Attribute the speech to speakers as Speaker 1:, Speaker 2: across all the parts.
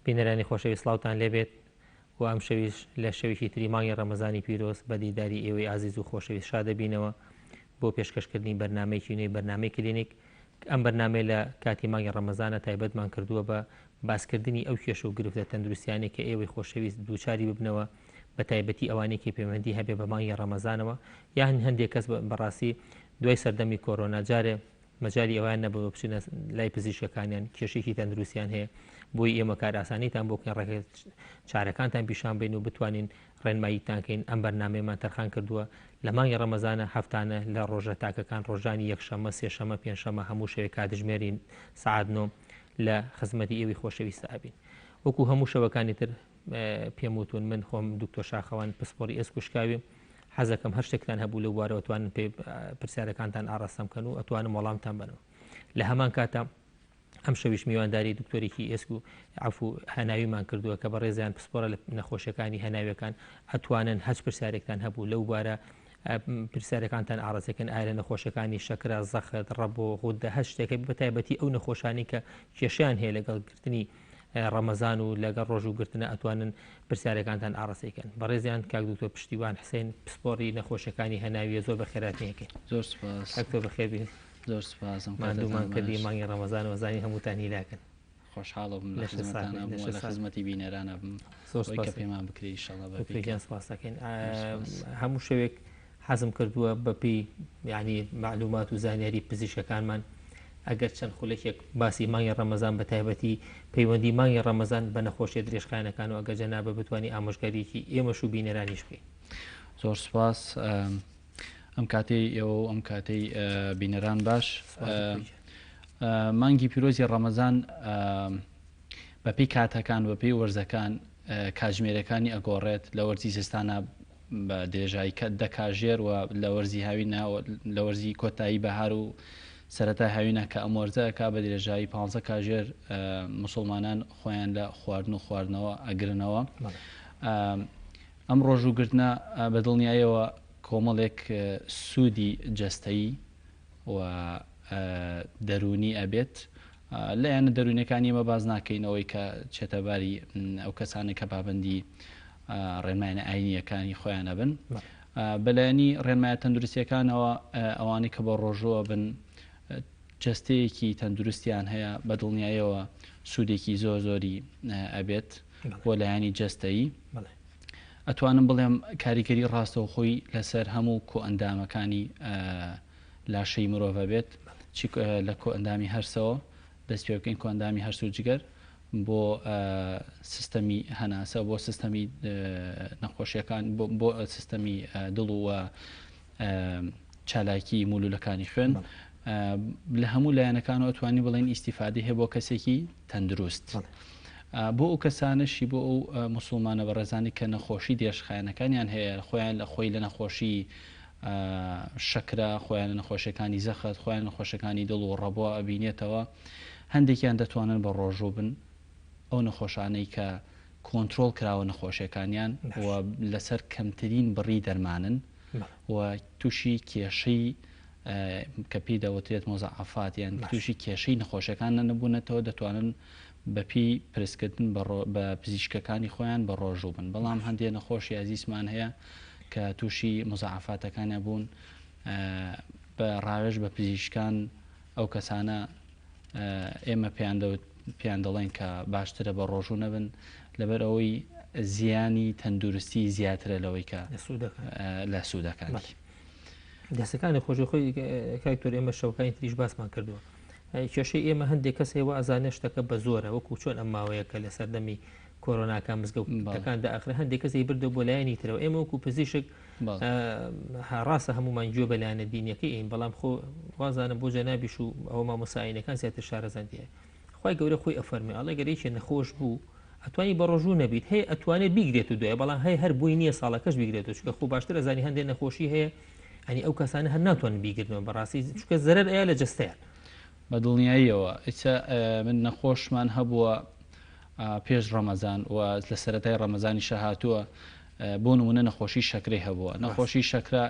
Speaker 1: بینەرانی خۆشەویست سڵاوتان لێبێت و ئەم شەویش لە شەوێکی تری مانگی ڕەمەزانی پیرۆز بە دیداری ئێوەی ئازیز و خۆشەویست شادەبینەوە بۆ پێشکەشکردنی بەرنمەیەکی نوێی بەرنمەی کلینیک. ئەم بەرنمەی لە کاتی مانگی ڕەمەزانە تایبەتمان کردووە بە باسکردنی ئەو کێشە و گرفتە تەندروستیانێک کە ئێوەی خۆشەویست دووچاری ببنەوە، بە تایبەتی ئەوانێکی پەیوەندی هەبێ بە مانگی ڕەمەزانەوە یان هەندێک کەس بەڕاستی دوای سەردەمی کۆرۆنا جارێ مەجای ئەوان نەبوو بچینە لای پزیشکەکانیان کێشێکی تەندروستیان هەیە، بۆی ئێمە کار ئاسانیتان بۆ کەن ڕێگە چارەکانتان پیشان بین و بتوانین ڕێنماییتانکەین. ئەم بەرنمەیەمان تەرخان کردووە لە مانگی ڕەمەزانە هەفتانە لە ڕۆژە تاکەکان ڕۆژانی یەکشەمە، سێشەمە، پێنجشەمە هەموو شەوێک کاتژمێری سعات 9 لە خزمەتی ئێوەی خۆشەویستە ئابین. وەکو هەموو شەوەکانی تر پێم وتون من خۆم دکتۆر شاخەوان پسپۆری ئێسکوشکاوی حەزەکەم هەر شتێکتان هەبوو لە وارەوە توانن پێ پرسیارەکانتان ئاڕاستەم کەن و ئەتوانم وەڵامتان بنەوە. لە هەمان کاتە ئەم شەویش میوانداری دکتۆرێکی ئێسک و عفو هەناویمان کردووە کە بە ڕێزیان پسپۆرە لە نەخۆشیەکانی هەناویەکان ئەتوانن هەچ پرسیارێکتان هەبوو لەو بارە پرسیارەکانتان ئاڕاستەکەن ئایا لە نەخۆشیەکانی شەکرە، زەخت، ڕەبۆ، غودە هەر شتێکە بە تایبەتی ئەو نەخۆشانی کە کێشیان هەیە لەگەڵگرتنی ڕەمەزان و لەگەڵ ڕۆژ و گرتنە ئەتوانن پرسیارەکانتان ئاڕاستەکەن. بەڕێزیان کاک دکتۆر پشتیوان حسێن پسپۆری نەخۆشیەکانی هەناویە زۆر بە خێراتنیەکەی.
Speaker 2: زۆر سپاس.
Speaker 1: ئەکتۆ بەخێبی.
Speaker 2: زۆر سپاسم.
Speaker 1: مادوومان کردی مانگی ڕەمەزان و زانی هەمووتان هیلاکەن.
Speaker 2: خۆشحاڵم لە خزمەتی بینەرانە بم کە پێمان بکری ئینشاڵڵا
Speaker 1: بەپێیان سپاسەکەین. هەموو شەوێک حەزم کردووە بەپێی یعنی معلومات و زانیاری پزیشکەکانمان ئەگەر چەند خولێکێک باسی مانگی ڕەمەزان بە تایبەتی پەیوەندی مانگی ڕەمەزان بە نەخۆشیە درێژخانەکان و ئەگەر جەنابە بتوانانی ئامۆژگاریی ئێمەش و بینەرانیش بکەین.
Speaker 2: زۆر سپاس. ئەم کاتەی ئێوە ئەم کاتەی بینەران باش. مانگی پیرۆزی ڕەمەزان بەپێی کاتەکان بەپێی وەرزەکان کاتژمێرەکانی ئەگۆڕێت لە وەرزی زستانە بە درێژایی دە کاژێر و لە وەرزی هاوینە لە وەرزی کۆتایی بەهار و سەرەتا هاوینە کە ئەم وەرزەکە بە درێژایی 15 کاژێر موسڵمانان خۆیان لە خواردن و خواردنەوە ئەگرنەوە. ئەم ڕۆژوگرتنە بەدڵنیایەوە کۆمەڵێک سوودی جەستەیی و دەرونی ئەبێت لە یانە دەرونەکانی ئێمە باز ناکەینەوەی کە چێتەباری ئەو کەسانێک کە پابەندی ڕێنمایە ئاینیەکانی خۆیانە بن. بەلایەنی ڕێنمایە تەندروستیەکانەوە ئەوانەی کە بە ڕۆژوە بن جەستەیەکی تەندروستیان هەیە بەدڵنیایەوە سوودێکی زۆر زۆری ئەبێت بۆ لایانی جەستەیی. ئەتوانم بڵێم کاریگەری ڕاستەوخۆی لەسەر هەموو کۆ ئەندامەکانی لاشەی مرۆڤ بێت، لە کۆ ئەندامی هەرسەوە دەست پێ بکەین کۆ ئەندامی هەرس و جگەر بۆ سیستەمی هەناسە، بۆ سیستەمی نەخۆشیەکان، بۆ سیستەمی دڵ و چالاکی مولولەکانی خوێن. لە هەموو لایەنەکانەوە توانی بڵێن ئیسیفادی هەیە بۆ کەسێکی تەندروست. بۆ ئەو کەسانشی بۆ ئەو موسڵمانە بە ڕێزانی کە نەخۆشی دێشخایەنەکانیان هەیە، خۆیان لە خۆی لە نەخۆشی شەکرا، خۆیان لە نەخۆشیەکانی زەخت، خۆیان نەخۆشیەکانی دڵ و ڕەبووە ئەبینێتەوە، هەندێکیان دەتوانن بە ڕۆژوو بن ئەو نەخۆشانەی کە کۆنتترۆل کراوە نەخۆشیەکانیان و لەسەر کەمترین بڕی دەرمانن و تووشی کێشەی کە پێی دەوترێت مۆزەعەفات یان تووشی کێشەی نەخۆشیەکان نەبوونەتەوە دەتوانن بەپی پرسکردن بە پزیشکەکانی خۆیان بە ڕۆژوو بن. بەڵام هەندێک نەخۆشی ئازیزمان هەیە کە تووشی مۆزەعەفاتەکانە بوون بە ڕاوێژ بە پزیشکان ئەو کەسانە ئێمە پێیان دەڵێن کە باشترە بە ڕۆژوو نەبن لەبەر ئەوەی زیانی تەندروستی زیاترە لەوەی کە لە سوودەکانی.
Speaker 1: دەستەکانی خۆشی خۆی کاکتۆر ئێمە شەوەکانی تریش باسمان کردووە. کێشەی ئێمە هەندێک کەس هەیە ئازانە شتەکە بە زۆرە وەکو چۆن ئەم ماوەیە کە لە سەردەمی کۆرۆناکان مزگەوتەکان داخرە هەندێک کەسی بردە بۆ لایەنی ترەوە. ئێمە وەکو پزیشک ڕاستە هەمومان گوێ بە لایەنە دینیەکەی ئین، بەڵام خۆ وازانە بۆ جەنابیش و ئەوە مامۆساعینەکان زیاتر شارەزاندیە. خی گەورە خۆی ئەفەرمێ ئەڵێ گەرەیەکی نەخۆش بوو ئەتوانی بە ڕۆژوو نەبیت، هەیە ئەتوانێت بیگرێت و دوێ، بەڵام هەیە هەر بووی نییە ساڵەکەش بیگرێتەوە، چکە خۆ باشتر ئەزانی هەندێک نەخۆشی هەیە ئەنی ئەو کەسانە هەر ناتوانن بیگرنەوە بەڕاستی چکە زەرەر ئەیە لە جەستەیان.
Speaker 2: بە دڵنیاییەوە من نەخۆشمان هەبووە پێش ڕەمەزان و لە سەرەتای ڕەمەزانی شەهاتووە بۆ نمونە نەخۆشی شەکرەی هەبووە. نەخۆشی شەکرە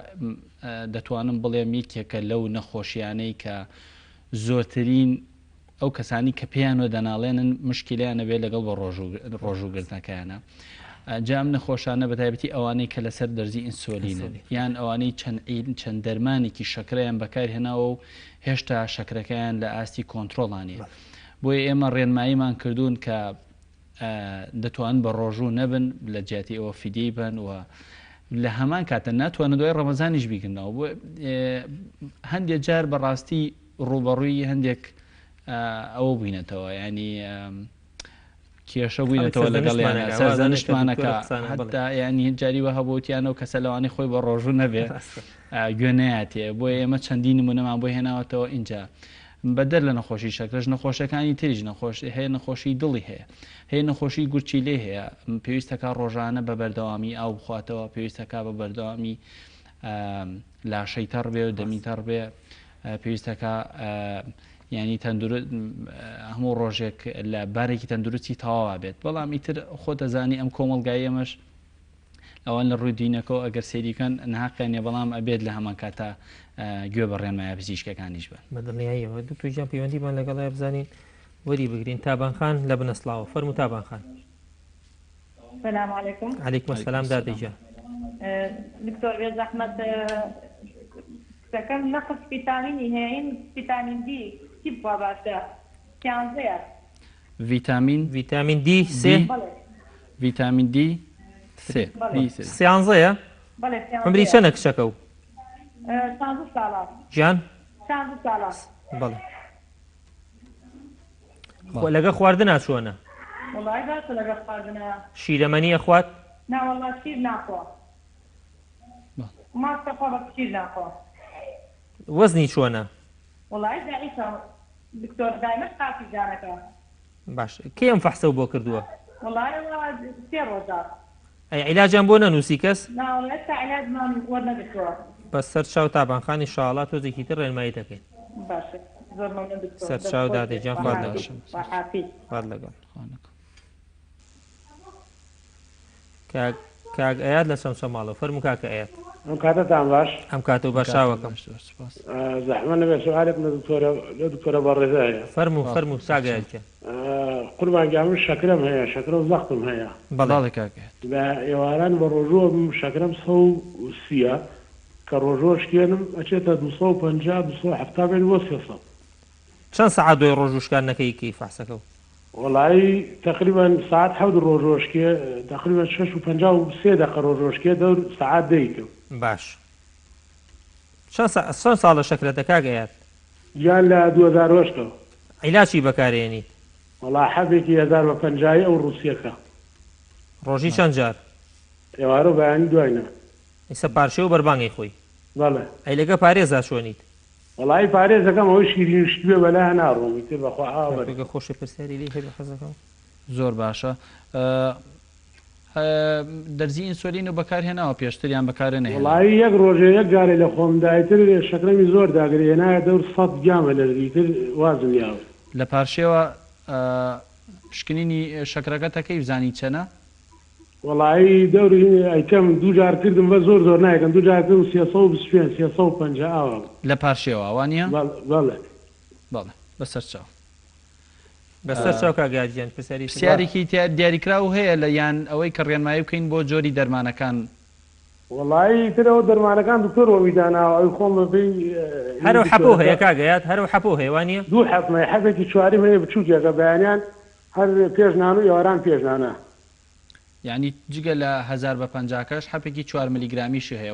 Speaker 2: دەتوانم بڵێم یەکێکە لەو نەخۆشیانەی کە زۆرترین ئەو کەسانی کە پێیانوە دەناڵێنن مشکلیانە بێت لەگەڵ بە ڕۆژوگرتنەکەیانە. جام نەخۆشانە بەتایبەتی ئەوانەی کە لەسەر دەرزی ئینسۆلینن یان ئەوانەی چەند دەرمانێکی شەکرەیان بەکار هێناوە و هێشتا شەکرەکەیان لە ئاستی کۆنتترۆڵانیە. بۆیە ئێمە ڕێنماییمان کردوون کە دەتوان بە ڕۆژوو نەبن لە جیاتی ئەوە فیدی بن و لە هەمان کاتە ناتوانە دوای ڕەمەزانیش بیکردنەوە. بۆ هەندێک جار بەڕاستی ڕوبەڕووی هەندێک ئەوە بووینەتەوە ینی کێشە بووینەتەوە لەگەڵیانە سەرزانشتمانەکە حتا ینی جاریوە هەبووتیانە و کەسە لەوانی خۆی بە ڕۆژوو نەبێ گوێنەیەتێ بۆیە ئێمە چەندی نمونەمان بۆ هێناوەتەوە اینجا بەدەر لە نەخۆشی شەکرش نەخۆشەکانی تریژ هەیە نەخۆشی دڵی هەیە نەخۆشی گورچیلێ هەیە پێویستەکە ڕۆژانە بە بەردەوامی ئاو بخواتەوە پێویستەکە بە بەردەوامی لاشەی تەڕ بێ و دەمی تەڕ بێ پێویستەکە ینی تەندروست هەموو ڕۆژێک لە بارێکی تەندروستی تەواوە بێت. بەڵام ئیتر خۆ دەزانی ئەم کۆمەڵگای ئەمەش ئەوان لە ڕووی دینەکەەوە ئەگەر سێریکەن ناقێنێ بەڵام ئەبێت لە هەمان کاتە گوێ بە ڕێنمایە پزیشکەکانیش بن.
Speaker 1: بەدڵنیاییەوە دوکتۆر پەیوەندیمان لەگەڵای بزانین وەری بگرین. تابانخان لە بنەسڵاوە فەرمو تابانخان.
Speaker 3: السلام عليكم.
Speaker 1: عليكم السلام دادەیجا.
Speaker 3: دكتور بزحمة كم نقص فيتاميني هين فيتامين دي كيف بابا كان زير
Speaker 1: فيتامين دي سي
Speaker 2: فيتامين دي سي
Speaker 1: سيانزەیە عمری چەندە کچەکە و
Speaker 3: 16 ساڵە
Speaker 1: گیان
Speaker 3: 16 ساڵە
Speaker 1: بەڵێ لەگە خواردنە چۆنە؟
Speaker 3: وڵای باشە لەگە خواردنە
Speaker 1: شیرەمەنیە خوات؟
Speaker 3: نا وەڵا شیر ناخوا ماستە خۆ بە شیر ناخوا.
Speaker 1: وەزنی چۆنە؟
Speaker 3: وڵای داعیشە دکتۆر دایمەش قاسی جانەکە.
Speaker 1: باش کێ ئەم فەحسە بۆ کردووە؟
Speaker 3: وڵای 3 ڕۆژات.
Speaker 1: ئەی عیلاجیان بۆ نەنووسی کەس؟
Speaker 3: نا وڵای تا عیلاجمان وەرنەگرتووە.
Speaker 1: بەسەر چاو تابانخانی شاڵات تۆزێکی تر ڕێنمایی دەکەین.
Speaker 3: باشە زۆر مەمنون دکتۆر.
Speaker 1: سەر چاو دادەیجان خوارد لەگەڵ. کاک ئەیاد لە سەمسە ماڵەوە فەرموو کاکە ئەیاد.
Speaker 4: ئەم کاتتان باش
Speaker 1: ئەم کاتە و باشاوەکەم
Speaker 4: زەحمە نەبێت سوالێک لە دکتۆرە بەڕێزایە.
Speaker 1: فەرموو ساگایکە
Speaker 4: قوربانگیا من شەکرەم هەیە شەکرە و زەختم هەیە
Speaker 2: بەڵاڵی کاکە
Speaker 4: بە ئێواران بە ڕۆژوە شەکرەم 130 کە ڕۆژۆ شکێنم ئەچێتە 250 270 بێت بۆ 300.
Speaker 1: چەند سەعات دوای ڕۆژوشکان نەکەی فەحسەکە و
Speaker 4: وڵایی تقریبا ساعت 7 ڕۆژۆشکێ تقریبا 6:53 دقیقە ڕۆژۆشکێ دەور ساعت دەیکەم.
Speaker 1: باش چەند ساڵە شەکرەتە کاک ئەیاد؟
Speaker 4: گیان لە 2008
Speaker 1: عیلاجی بەکارێنیت؟
Speaker 4: وڵا حەبێکی 1050 ئەو ڕوسیەکە
Speaker 1: ڕۆژی چەند جار؟
Speaker 4: ئێوارە بەیانی دوایە
Speaker 1: ئیسە پارچێ و بەربانگی خۆی
Speaker 4: بەڵێ
Speaker 1: ئەی لەگە پارێزا چۆنیت؟
Speaker 4: وڵی پارێزەکەم ئەوەی شیرین شت بێ بەلا هەناڕۆمی تر بەخوا
Speaker 1: ئاوەگە خۆشی پرسیاری لێ هەبێ حەزەکەم
Speaker 2: زۆر باشە. دەرزی ئینسۆلین و بەکارهێناوە پێشتریان بەکارێنێ
Speaker 4: وڵی یەک ڕۆژێ یەک گارێ لە خۆمدایتر شەکرەمی زۆر داگرێنایە دەور 100 گامە لە دیتر وازم یاوە
Speaker 2: لە پارشێوە پشکنینی شەکرەکە تەکەی بزانی چەنە؟
Speaker 4: وڵایی دەوری ئەیکەم دوو جار کردم بە زۆر زۆر نایکەم دوو جار کردم 325 350 ئاوە
Speaker 2: لە پارشێوە ئەوانە؟
Speaker 4: بەڵێ
Speaker 2: بەڵێ بەسەر چاو
Speaker 1: بەسەر چاو کاگاجیان پرسیاری
Speaker 2: پرسیارێکی دیاریکراو هەیە لە یان ئەوەی کە ڕێنمایی بکەین بۆ جۆری دەرمانەکان.
Speaker 4: وڵایی ترەوە دەرمانەکان دکتۆرەوەی داناوە ئەوی خۆم بەپێی
Speaker 1: هەرو حەپۆ هەیە کاگەیات هەرو حەپۆ هەیەوانە
Speaker 4: دوو حەفمای حەفێکی چواریم هەیە بچووکێکە بەیانیان هەر پێشنان و ئێواران پێشنانە
Speaker 2: یعنی جگە لە 1050کەش حەپێکی 4 میلیگرامیشی هەیە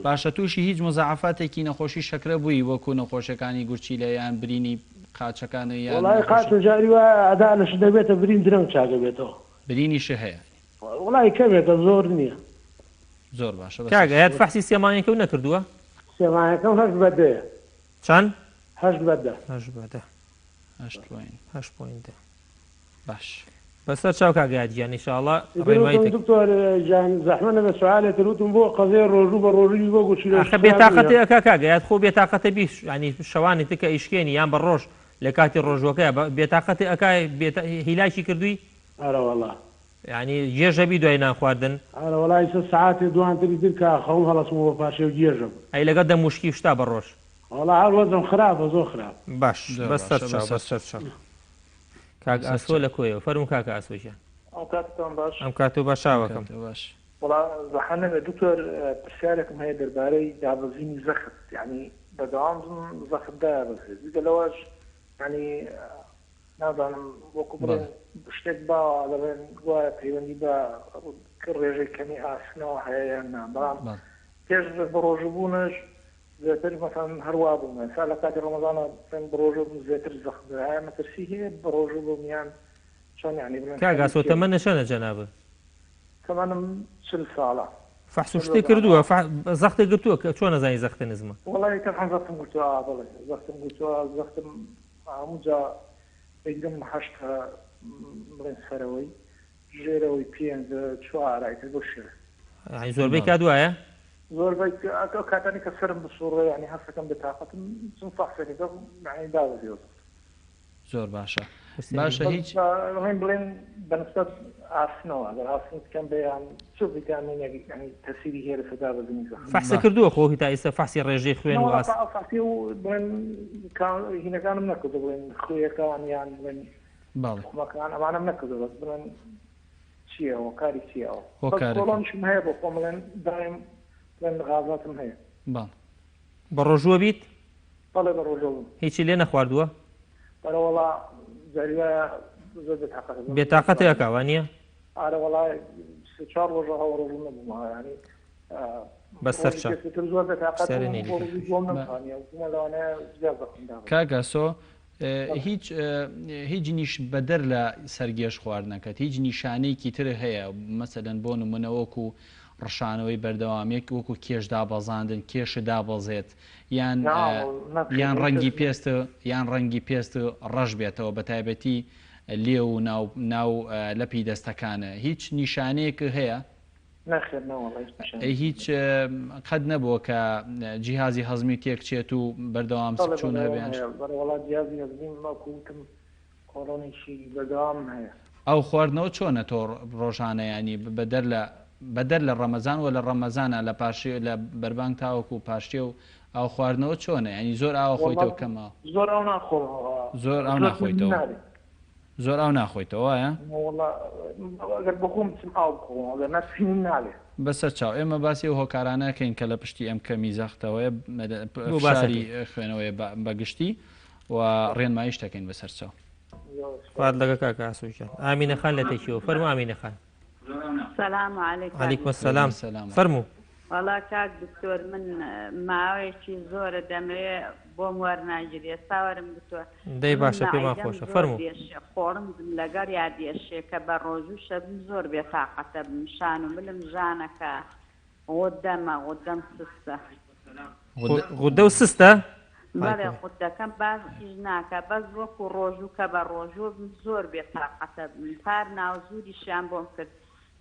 Speaker 2: باشە تووشی هیچ مزعفاتێکی نەخۆشی شەکرە بووی وەکو نەخۆشەکانی گورچی لە یان برینی قاچەکانە یان
Speaker 4: وڵای قاچ جاری وە ئەدا لەش دەبێتە برین درەنگ چاگە بێتەوە
Speaker 2: برینیش هەیە
Speaker 4: وڵای کەمێتە زۆر نییە
Speaker 2: زۆر باشە
Speaker 1: کاگەیات فەحسی سێمانیەکە و نەکردووە؟
Speaker 4: سێمانەکەم 8 بەدەیە
Speaker 1: چەند؟
Speaker 4: 8 بەدە
Speaker 1: 8 پوینتە
Speaker 2: باش
Speaker 1: بەسەر چاو کاگایاتیان ئینشاءڵڵا
Speaker 4: دکتۆر جان زەحمە نەبێ سوالێک وتم بۆ قەزەی ڕۆژوو بە ڕۆژووی بۆ گوچی
Speaker 1: بێتاقەتی ئەکا کاگەیات خۆ بێتاقەتە بیش ینی شەوانی تکە ئیشکێنی یان بە ڕۆژ لە کاتی ڕۆژوەکەی بێتاقەتی ئەکای هیلاشی کردووی؟
Speaker 4: ئەرە وەڵا
Speaker 1: ینی گێژەبی دوای نان خواردن
Speaker 4: ئەرە وەڵای سە ساعتی دوانتری تر کە خەوم هەڵەسمەوە پاشێ و گێژم
Speaker 1: ئەی لەگە دەموشکی شتا بە ڕۆژ
Speaker 4: وڵا هەر وەزم خراپە زۆر خراپ.
Speaker 1: باش
Speaker 2: زۆر
Speaker 1: بەسەر
Speaker 2: باشە،
Speaker 1: چاو
Speaker 2: بەسەر
Speaker 1: بەسەر چاو. کاک ئاسۆ لە کۆیەوە فەرموو کاکە ئاسۆژیان
Speaker 5: ئەو کاتتان باش
Speaker 1: ئەم کاتۆ باشاوەکەم.
Speaker 2: باش
Speaker 5: وڵا زەحانە دکتۆر پرسیارێکم هەیە دەربارەی دابەزینی زەخت یعنی بەدەوام زەخت دابەزێت دیگە لەوەش ینی نازانم وەکو بڵێن شتێک باوە دەڵێن وایە پەیوەندی بە ڕێژەی کەمی ئاسنەوە هەیە یان نا بەڵام پێش بە ڕۆژبوونش زیاتر مەسەڵەن هەروە بوومە سا لە کاتی ڕەمەزانە بە ڕۆژە زیاتر زەخت هەیە مەترسی هەیە بە ڕۆژە بوومیان چۆن یعنی بڵێن
Speaker 1: کاک ئاسۆ تەمەنە چەندە جەنابە؟
Speaker 5: تەمەنم 40 ساڵە.
Speaker 1: فەحس و شتێک کردووە زەختێک گرتووە کە چۆن نەزانی زەختە نزمە؟
Speaker 5: وڵی تەنها زەختم گوتووە بڵێ زەختم گوتووە زەختم هەموو جا بگرم هەشتا بڵێن سەرەوەی ژێرەوەی پێنج چوارایتر بۆ شێر
Speaker 1: زۆربەی کا دوایە؟
Speaker 5: زۆربەی کاتانی کە سرم بسوڕێ ینی هەستەکەم بتاقەتم چون فەحسێنیکە معنی داوەزیۆ
Speaker 2: زۆر باشە باشە هیچ
Speaker 5: هەین بڵێن بەنسبەت ئاسنەوە ئەگەر ئاسن بکەم بەیان چ ڤیتامینێکی ینی تەسیری هەیە لە دابەزینی زەخت
Speaker 1: فەحسە کردووە خۆ تا ئێستا فەحسی ڕێژەی خوێن و ئاس
Speaker 5: فەحسی و بڵێن هینەکانم نەکردو بڵێن خوێیەکان یان بڵێن
Speaker 2: باڵێ
Speaker 5: خۆمەکان ئەمانم نەکردو بەس بڵێن چیەوە کاری چیەوە
Speaker 2: هۆ کارێکی.
Speaker 5: کۆڵۆنشم هەیە بۆ خۆم بڵێن دایم بڵێن غازاتم هەیە
Speaker 2: باڵ
Speaker 1: بە ڕۆژووە بیت
Speaker 5: بەڵێ بە ڕۆژە بووم
Speaker 1: هیچی لێ نەخواردووە
Speaker 5: بەرەوەڵا جاریوایە زۆر بێتاقەت
Speaker 1: بێتاقەتەیە کاوانیە
Speaker 5: ئارە وەڵای سێ چوار ڕۆژە هەوە ڕۆژ نەبوومە ینی
Speaker 1: بەسەر چاو
Speaker 5: زۆر بێتاقەت
Speaker 1: سەرێ نێری
Speaker 5: بۆم نەمتوانیە لەوانەیە زیاد دەخوندام
Speaker 2: کاگاسۆ هیچ نیش بەدەر لە سەرگێش خواردنەکەت هیچ نیشانەیەکی تر هەیە مەسەلەن بۆ نمونەوەکو ڕشانەوەی بەردەوامێک وەکو کێشدا بەزاندن کێشدا بەزێت یان ڕەنگی پێست یان ڕەنگی پێست ڕەش بێتەوە بە تایبەتی لێ و ناو لەپی دەستەکانە هیچ نیشانەیەک هەیە هیچ قەت نەبووە کە جیهازی هەزمی تێکچێت و بەردەوام چوون هەبیان ئەو خواردنەوە چۆنە تۆ ڕۆژانە ینی بەدەر لە ڕەمەزان و لە ڕەمەزانە لە پاشی لە بەربانگ تاوەکو و پاشتێ و ئەو خواردنەوە چۆنە ینی زۆر ئاوە خۆیتەوە کەمەوە
Speaker 5: زۆر ئەو
Speaker 2: ناخۆیتەوە زۆر ئەو ناخۆیتەوە وایە بەسەر چاو ئێمە باسی و هۆکارانەکەین کە لە پشتی ئەم کەمی زەختەوەی باشی خوێنەوەی بەگشتی و ڕێنمایی شتەکەین بەسەر چاو
Speaker 1: فات لەگە کاکە ئاسۆژیان ئامینە خان لە تێکیەوە فەرموو ئامینە خان
Speaker 6: سلام علیکم.
Speaker 1: علیکم السلام فەرموو.
Speaker 6: وەڵا کاک دکتۆر من ماوەیەکی زۆرە دەمەوێت بۆم وەرناگیری ساوەرم بتووە
Speaker 1: دەی باشە پێمان خۆشە فەرموو.
Speaker 6: خۆڕم لەگەر یادێشێ کە بە ڕۆژوو شەبم زۆر بێتاقەتە بمشان و ملم ژانەکە غودەمە غودەم سستە
Speaker 1: غودە و سستە؟
Speaker 6: بەڵێ غودەکەم باز هیچ ناکە بەس وەکو ڕۆژوو کە بە ڕۆژوو زۆر بێتاقەتە پار ناوزوریشیان بۆم کرد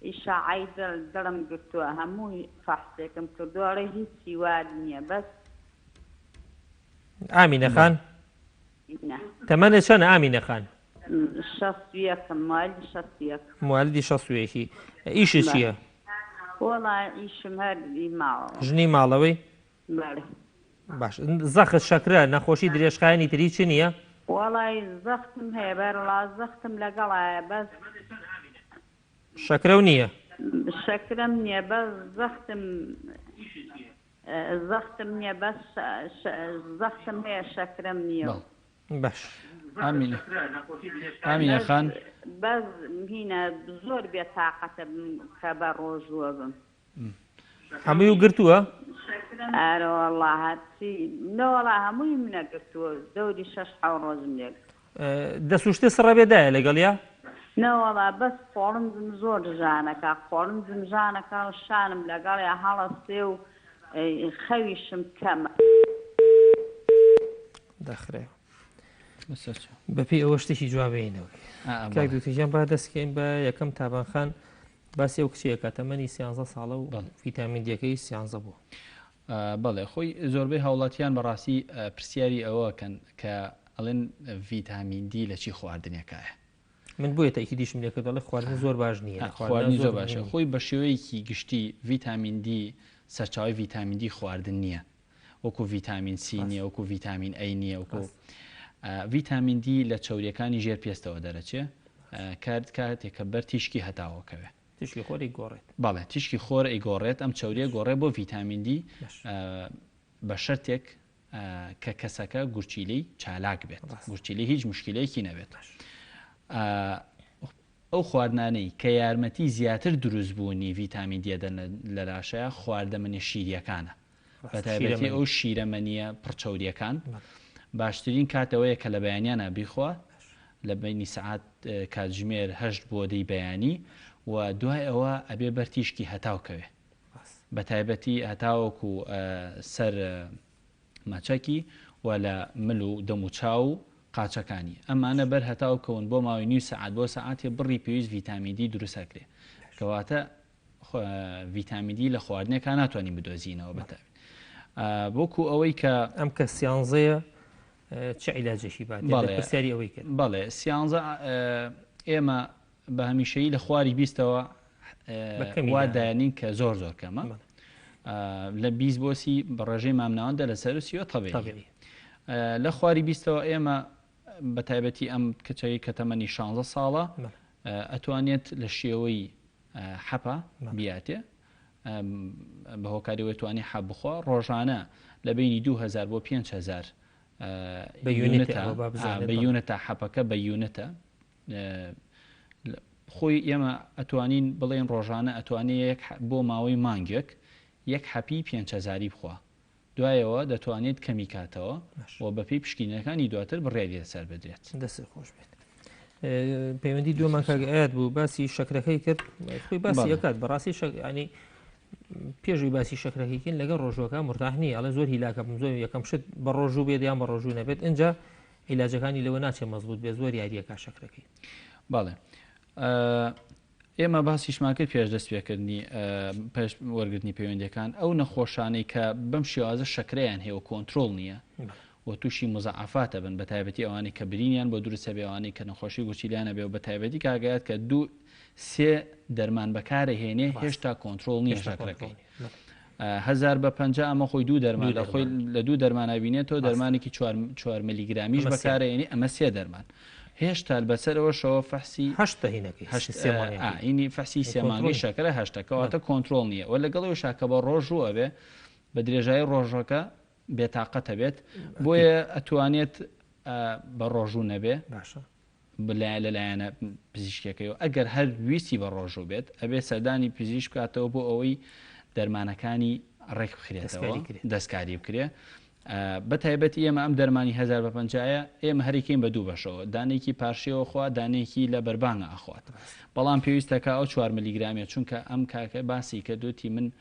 Speaker 6: ئیشاعی دڵم گرتووە هەمووی فەحسێکم کردووەڵێ هیچ سیواد نییە بەس
Speaker 1: ئامینە خان تەمەنە چەندە ئامینە خان؟
Speaker 6: 61
Speaker 1: موالدی 61 ئیشە چییە؟
Speaker 6: وەڵای ئیشم هەردی ماوە
Speaker 1: ژنی ماڵەوەی؟
Speaker 6: بەڵێ
Speaker 1: باش زەخت شەکرە نەخۆشی درێژخایەنی تری چ نییە؟
Speaker 6: وەڵای زەختم هەیە بەرڵا زەختم لەگەڵایە بەس
Speaker 1: شەکرە و نییە؟
Speaker 6: شەکرم نییە بەس زەختم نییە بەس زەختم هەیە شەکرم نییە
Speaker 1: باش
Speaker 2: ئامینە خان
Speaker 6: بەس هینە زۆر بێتاقەتە کە بە ڕۆژووە بم
Speaker 1: هەمووی و گرتووە؟
Speaker 6: ئارە وەڵا هەرچی نەوەڵا هەمووی منەگرتووە دەوری 6 ڕۆژم لێک
Speaker 1: دەسوشتە سڕەبێدایە لەگەڵیا؟
Speaker 6: نەوەڵا بەس خۆڵم زۆر ژانەکە خۆڵم ژانەکە و شانم لەگەڵیا هەڵەستێ و خەویشم کەمە
Speaker 1: دەخرێ بەپێی ئەوە شتێکی جوابێنەوە کاک دوتیژیان با دەستکەین بە یەکەم تابانخان باسی ئەو کچیەکە تەمەنی 13 ساڵە و ڤیتامین دیەکەی 13 بوو
Speaker 2: بەڵێ خۆی زۆربەی هاوڵاتیان بەڕاستی پرسیاری ئەوەکەن کە ئەڵێن ڤیتامین دی لە چی خواردنەکەیە
Speaker 1: من بۆیە تاکیدیشم لێ کردڵێ خواردن زۆر باش نییە
Speaker 2: خواردنی زۆر باشە خۆی بە شێوەیەکی گشتی ڤیتامین دی سەرچاوی ڤیتامین دی خواردن نییە وەکو ڤیتامین سی نیە وەکو ڤیتامین ئەی نییە وەکو ڤیتامین دی لە چاوریەکانی ژێر پێستەوە دەرەچێ کاتێک کە بەر تیشکی هەتاوەکەوێ
Speaker 1: تشکی خۆری گۆڕێت
Speaker 2: بەڵێ تیشکی خۆر ئەیگۆڕێت ئەم چاوریە گۆڕێ بۆ ڤیتامین دی بە شەرتێک کە کەسەکە گورچیلەی چالاک بێت گورچیلەی هیچ مشکلەیەکی نەبێت ئەو خواردنانەی کە یارمەتی زیاتر دروستبوونی ڤیتامین دیەدەن لە لاشەیە خواردەمەنی شیریەکانە بەتایبەتی ئەو شیرەمەنیە پڕچەوریەکان باشترین کاتەوەیە کە لە بەیانیانە بیخوا لە بینی سعات کاتژمێر 8 بۆ 10 بەیانی و دوای ئەوە ئەبێ بەرتیشکی هەتاوکەوێ بەتایبەتی هەتاوەکو سەر ماچەکی و لە مل و دەم و چاو و قاچەکانی ئەمانە بەر هەتاوکەون بۆ ماوەی نیو سعات بۆ سعاتێ بڕی پێویست ڤیتامین دی دروستەکرێ کەواتە ڤیتامین دی لە خواردنێکە ناتوانین بدۆزینەوە بەتاوی بۆکو ئەوەی کە
Speaker 1: ئەم کە سیانزەیە چه عیلاجێکی بەسیاری ئەوەی کرد
Speaker 2: بەڵێ سیانزە ئێمە بە هەمیشەیی لە خواری بیستەوە وادایانین کە زۆر زۆر کەمە لە 20 بۆسی بە ڕێژەی مامناوەندە لەسەر سیوە تەبیعی لە خواری بیستەوە ئێمە بە تایبەتی ئەم کچەوەی کە تەمەنی 16 ساڵە ئەتوانێت لە شێوەی حەپە بیاتێ بە هۆکاریەوەی توانی حەب بخوا ڕۆژانە لە بینی 2000 بۆ 5000 بە یونەتە حەپەکە بە یونەتە خۆی ئێمە ئەتوانین بڵێن ڕۆژانە ئەتوانێت بۆ ماوەی مانگێک یەک حەپی 5000 بخوا دوایەوە دەتوانێت کەمی کاتەوە و بەپی پشکینەکانی دواتر بڕێری لەسەر بدرێت
Speaker 1: دەست خۆش بێت پەیوەندی دووەمان کاگەیات بوو باسی شەکرەکەی کرد خۆی باسی یەکات بەڕاستی ینی پێشوی باسی شەکرەکەیکن لەگەڵ ڕۆژوەکە مرتاح نییە ئەڵە زۆر هیلاکە زۆر یەکەم شت بە ڕۆژوو بێت یان بە ڕۆژوو نەبێت اینجا عیلاجەکانی لەوە ناچێت مەزبوط بێ زۆر یاریەکە شەکرەکەی
Speaker 2: باڵێ ئێمە باسیشمان کرد پێش دەست پێکردنی پێش وەرگرتنی پەیوەندیەکان ئەو نەخۆشانەی کە بەم شێوازە شەکرەیان هەیە و کۆنتترۆل نییە و تووشی مزعافاتە بن بە تایبەتی ئەوانەی کە برینیان بۆ دروستە بێ ئەوانەی کە نەخۆشی گوچیلیانە بێ و بە تایبەتی کاگایات کە دوو سێ دەرمان بەکارە هێنێ هێشتا کۆنتترۆل نییە شەکرەکەی 1000 بە 50 ئەمە خۆی دوو دەرمان لە خۆی لە دوو دەرمانە بینێتەوە دەرمانێکی 4 میلیگرامیش بەکارێنی ئەمە سێ دەرمان هێشتا بەسەرەوە شەوە فەحسی هەشتەینی فەحسی سێمانگەی شەکرە هەشتەکەواتە کۆنتترۆل نییە و لەگەڵەوەی شاکە بە ڕۆژوو ئەبێ بە درێژایی ڕۆژەکە بێتاقەتە بێت بۆیە ئەتوانێت بە ڕۆژوو نەبێ لەلایەنە پزیشکەکەیەوە ئەگەر هەر ویستی بە ڕۆژوو بێت ئەبێ سەردانی پزیشک بکاتەوە بۆ ئەوەی دەرمانەکانی ڕێک بخرێتەوە دەستکاری بکرێ بە تایبەتی ئێمە ئەم دەرمانی 1000 بە 50 ئێمە هەریکەین بە دوو بەشەوە دانێکی پارشەوە خوا دانێکی لە بەربانگە ئەخوات بەڵام پێویستەکە ئەو 4 میلیگرامیە چونکە ئەم کاکە باسی کە دوتی من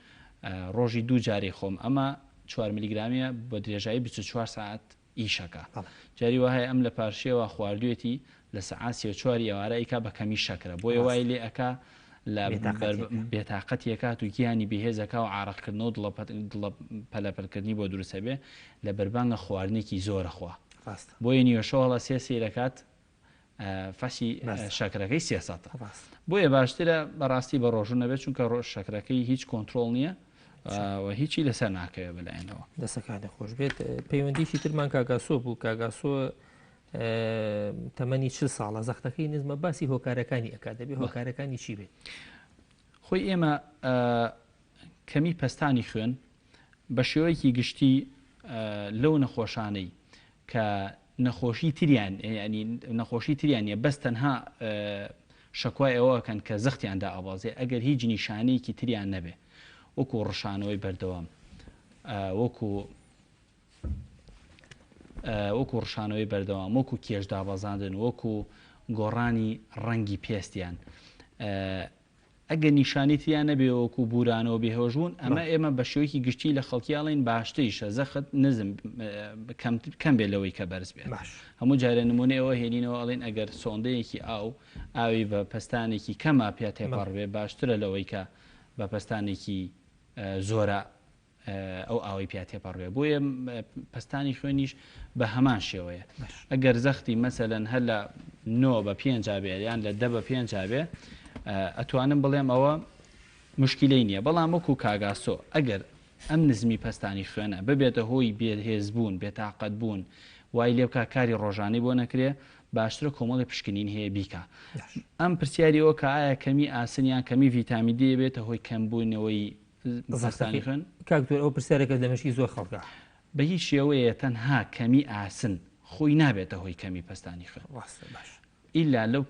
Speaker 2: ڕۆژی دوو جارێ خۆم ئەمە 4 میلیگرامیە بە درێژایی 24 ساعت ئیشەکە جاری وهەیە ئەم لە پارشەوە خواردوێتی لە سەعات 4 ئێوارەیکا بە کەمی شەکرە بۆیە وای لێ ئەکا لە بێتاقەتیەکات و گیانی بەهێزەکە و عراقکردنەوە دڵە پەلەپەلکردنی بۆ دروستە بێ لە بەربانگە خواردنێکی زۆرەخوا بۆیە نیوەشەوەڵە سێ سیرەکات فەسی شەکرەکەی سێسەتە بۆیە باشترە بەڕاستی بە ڕۆژوو نەبێت چونکە ڕۆژ شەکرەکەی هیچ کۆنتترۆل نییە و هیچی لەسەر ناکەوێ بەلایەنەوە
Speaker 1: دەسەکانە خۆش بێت پەیوەندیشی ترمان کاگاسۆ بوو کاگاسۆ تەمەنی 40 ساڵە زەختەکەی نزمە باسی هۆکارەکانی ئەکا دەبێت هۆکارەکانی چی بێت
Speaker 2: خۆی ئێمە کەمی پەستانی خوێن بە شێوەیەکی گشتی لەو نەخۆشانەی کە نەخۆشی تریان ینی نەخۆشی تریانە بەس تەنها شەکوای ئەوەکەن کە زەختیاندا ئاوازێ ئەگەر هیچ نیشانەیەکی تریان نەبێ وەکو ڕشانەوەی بەردەوام وەکو ڕشانەوەی بەردەوام وەکو کێش دابەزاندن وەکو گۆڕانی ڕەنگی پێستیان ئەگەر نیشانیتیان نەبێ وەکو بورانەوە بێهۆژبوون ئەمە ئێمە بە شێوەیەکی گشتی لە خەڵکیاڵین باشتریشە زەخت نزم کەم بێت لەوەی کە بەرز بێت هەموو جارە نمونەوە هێنینەوە ئەڵێن ئەگەر سۆندەیەکی ئاوی بە پەستانێکی کەما پێ تێپەڕ بێ باشترە لەوەی کە بە پەستانێکی زۆرە ئەو ئاوی پیا تێپەڕێ بۆیە پەستانی خوێنیش بە هەمان شێوەیە ئەگەر زەختی مەسەلەن هەر لە 9 بە 5 بێ یان لە 10 بە 5 بێ ئەتوانم بڵێم ئەوە مشکلەی نییە بەڵام وەکو کاگاسۆ ئەگەر ئەم نزمی پەستانی خوێنە ببێتە هۆی بێهێزبوون بێتاقەت بوون وای لێ بکە کاری ڕۆژانەی بۆ نەکرێ باشترە کۆمەڵی پشکنین هەیە بیکە ئەم پرسیاریەوە کە ئایا کەمی ئاسنیان کەمی ڤیتامی دی بێتە هۆی کەمبوونەوەی پەستانی خوێن
Speaker 1: کاکتۆر ئەو پرسیارێکە لە مەشکی زۆر خەڵکە
Speaker 2: بە هیچ شێوەیە تەنها کەمی ئاسن خۆی نابێتە هۆی کەمی پەستانی خوێن ئیلا لەو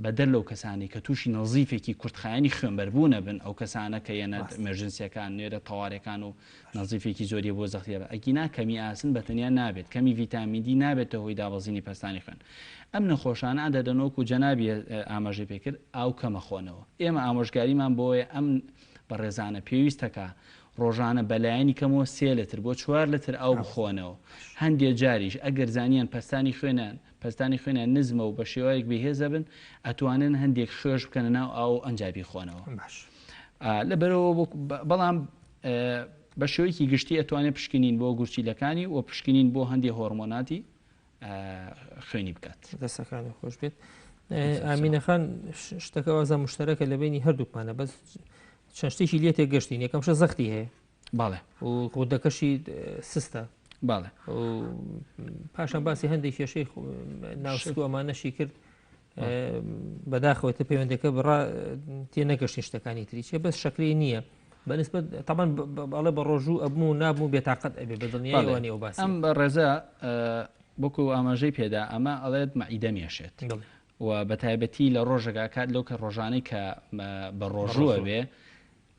Speaker 2: بەدەر لەو کەسانی کە تووشی نەزیفێکی کورتخایانی خوێنبەربوونە بن ئەو کەسانە کە یەنە ئەمێرجنسیەکان نوێرە تەواڕەکان و نەزیفێکی زۆریە بۆ زەختیە بە ئەگینا کەمی ئاسن بەتەنیا نابێت کەمی ڤیتامین دی نابێتە هۆی دابەزینی پەستانی خوێن ئەم نەخۆشانە ئادەدەنۆک و جەنابی ئاماژەی پێکرد ئاو کەمە خۆنەوە ئێمە ئامۆژگاریمان بۆیە ئەم بەڕێزانە پێویستەکە ڕۆژانە بەلایەنی کەمەوە 3 لتر بۆ 4 لتر ئەو بخۆنەوە هەندێک جاریش ئەگەر زانیان پەستانی خوێنیان نزمە و بە شێوەیەک بەهێزە بن ئەتوانن هەندێک خێش بکەنە ناو ئاو ئەنجابی خۆنەوە لەبەرەوە بەڵام بە شێوەیەکی گشتی ئەتوانێت پشکنین بۆ گورچیلەکانی و پشکنین بۆ هەندێک هۆرمۆناتی خوێنی بکات
Speaker 1: دەستەکانی خۆش بێت ئامینەخان شتەکە وازە مشتەرەکە لە بینی هەردووکمانە بەس چەند شتێکی لێ تێگەشتین یەکەمشە زەختی هەیە
Speaker 2: باڵێ
Speaker 1: و ڕوودەکەشی سستە
Speaker 2: باڵێ
Speaker 1: پاشان باسی هەندێک کێشەی ناوسک و ئەمانەشی کرد بەداخەوەتە پەیوەندەکە بڕا تێ نەگەشتین شتەکانی تری چێ بەس شەکری نییە بەنسبەت تامان بەڵێ بە ڕۆژوو ئەبوو و نابوو بێتاقەت ئەبێ بە دڵنیایوانی ئەو باسی
Speaker 2: ئەم بە ڕێزە بۆکو ئاماژەی پێدا ئەمە ئەڵێت مەعیدە مێشێت و بە تایبەتی لە ڕۆژەکە کات لەو کە ڕۆژانەی کە بە ڕۆژووە بێ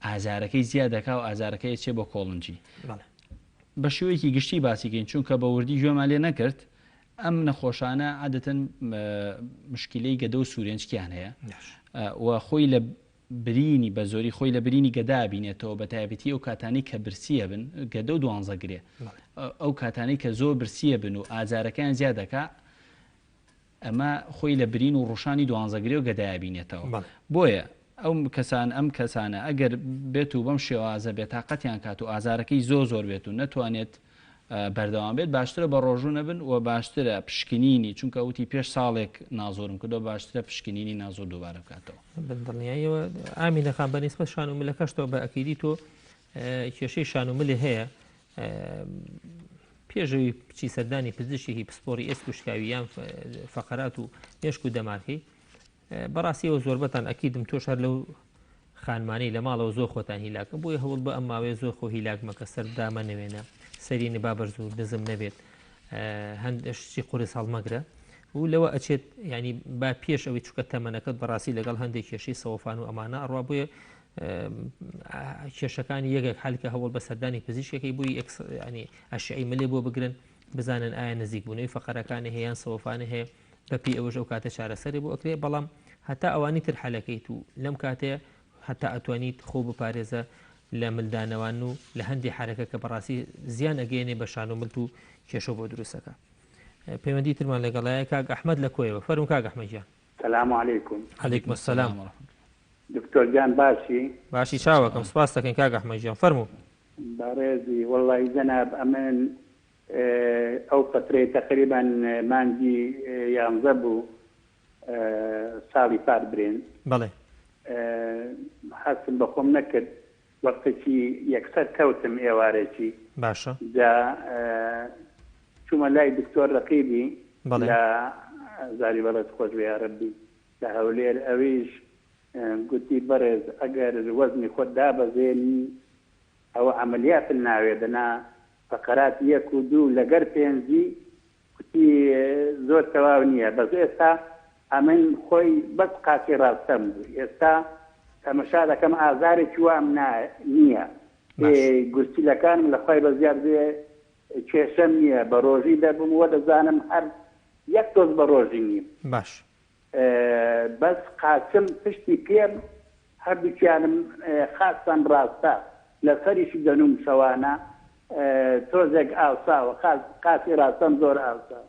Speaker 2: ئازارەکەی زیادەکە و ئازارەکەی چێ بۆ کۆڵنجی بە شێوەیەکی گشتی باسیکەین چونکە بە وردی گوێمان لێ نەکرد ئەم نەخۆشانە عادەتەن مشکلەی گەدە و سوورێنجکیان هەیە و خۆی لە برینی بە زۆری خۆی لە برینی گەدا بینێتەوە بە تایبەتی ئەو کاتانی کە برسیە بن گەدە و دوانزەگرێ ئەو کاتانی کە زۆر برسیە بن و ئازارەکان زیاد دەکا ئەمە خۆی لە برین و ڕوشانی دوانزەگرێ و گەدای بینێتەوە بۆیە ئەم کەسانە ئەگەر بێت و بەم شێوازە بێتاقەتیان کات و ئازارەکەی زۆر بێت و نەتوانێت بەردەوام بێت باشترە بە ڕۆژوو نەبن و باشترە پشکنینی چونکە وتی پێش ساڵێک نازۆرم کردو باشترە پشکنینی نازۆر دووبارە بکاتەوە
Speaker 1: بەدڵنیاییەوە ئامینەخان بەنسبەت شانوملەکەشتەوە بە ئەکیدی تۆ کێشەی شانوملی هەیە پێشەوی بچی سەردانی پزیشکی پسپۆری ئێسک و شکاوی یان فەقەرات و مێشک و دەمارکەی بەڕاستیەوە زۆربەتان ئەکیدم تۆش هەر لەو خانمانەی لە ماڵەوە زۆر خۆتان هیلاکە بۆیە هەوڵ بە ئەم ماوەیە زۆر خۆ هیلاک مەکە سەردامە نەوێنە سەرینی بابەرز و دزم نەبێت هەندشتی قورس هەڵمەگرە و لەوە ئەچێت ینی با پێش ئەوەی چکە تەمەنەکەت بەڕاستی لەگەڵ هەندێک کێشەی سەوفان و ئەمانە ئەڕوا بۆیە کێشەکانی یەکێک حالکە هەوڵ بە سەردانی پزیشکەکەی بووی ینی ئەشعی ملێ بۆ بگرن بزانن ئایا نزیک بوونەوەی فەقەرەکانی هەیەیان سەوفانە هەیە بەپی ئەوەش ئەو کاتە چارەسەری بۆ ئەکرێ بەڵام هەتا ئەوانی تر حەلەکەیت و لەم کاتەیە هەتا ئەتوانیت خۆ بپارێزە لە ملدانەوان و لە هەندی حرەکە کە بەڕاستی زیان ئەگەێنێ بە شانوملت و کێشە بۆ دروستەکە پەیوەندی ترمان لەگەڵایە کاک ئەحمەد لە کۆیەوە فەرموو کاک ئەحمەدجان
Speaker 7: سلام علیکم
Speaker 1: عەلەیکم السلام
Speaker 7: دکتۆر جان
Speaker 1: باشی چاوەکەم سپاس دەکەین کاک ئەحمەدجان فەرموو
Speaker 7: بەڕێزی وەڵڵی جەناب ئەمن ئەو فترەی تقریبا مانگی 11 بوو ساڵی پار برێن
Speaker 1: بەڵێ
Speaker 7: حەسم بەخۆم نەکرد وەختێکی یەکسەر کەوتم ئێوارێکی
Speaker 1: باشە
Speaker 7: جا چوومە لای دکتۆر ڕەقیبی لە زاری بەڵێت خۆش یا ڕەبی لە هەولێر ئەویش گوتی بەڕێز ئەگەر وەزنی خۆت دابەزێنی ئەوە عەمەلیات ناوێ دەنا فەقەرات 1 و 2 لەگەر پێنجی گوتی زۆر تەواو نییە بەس ئێستا ئەمن خۆی بەس قاچی ڕاستەم بوو ئێستا تەمەشا دەکەم ئازارێکی وام نییە گورچیلەکانم لە خۆی بە زیاد بێ کێشەم نییە بە ڕۆژی دەبم وە دەزانم هەر 1 دۆز بە ڕۆژی نیم
Speaker 1: باش
Speaker 7: بەس قاچم پشتی پێم هەردووکیانم خاستان ڕاستە لە سەریشی دەنوم شەوانە تۆزێک ئاوساوە قاچی ڕاستەم زۆر ئاوسا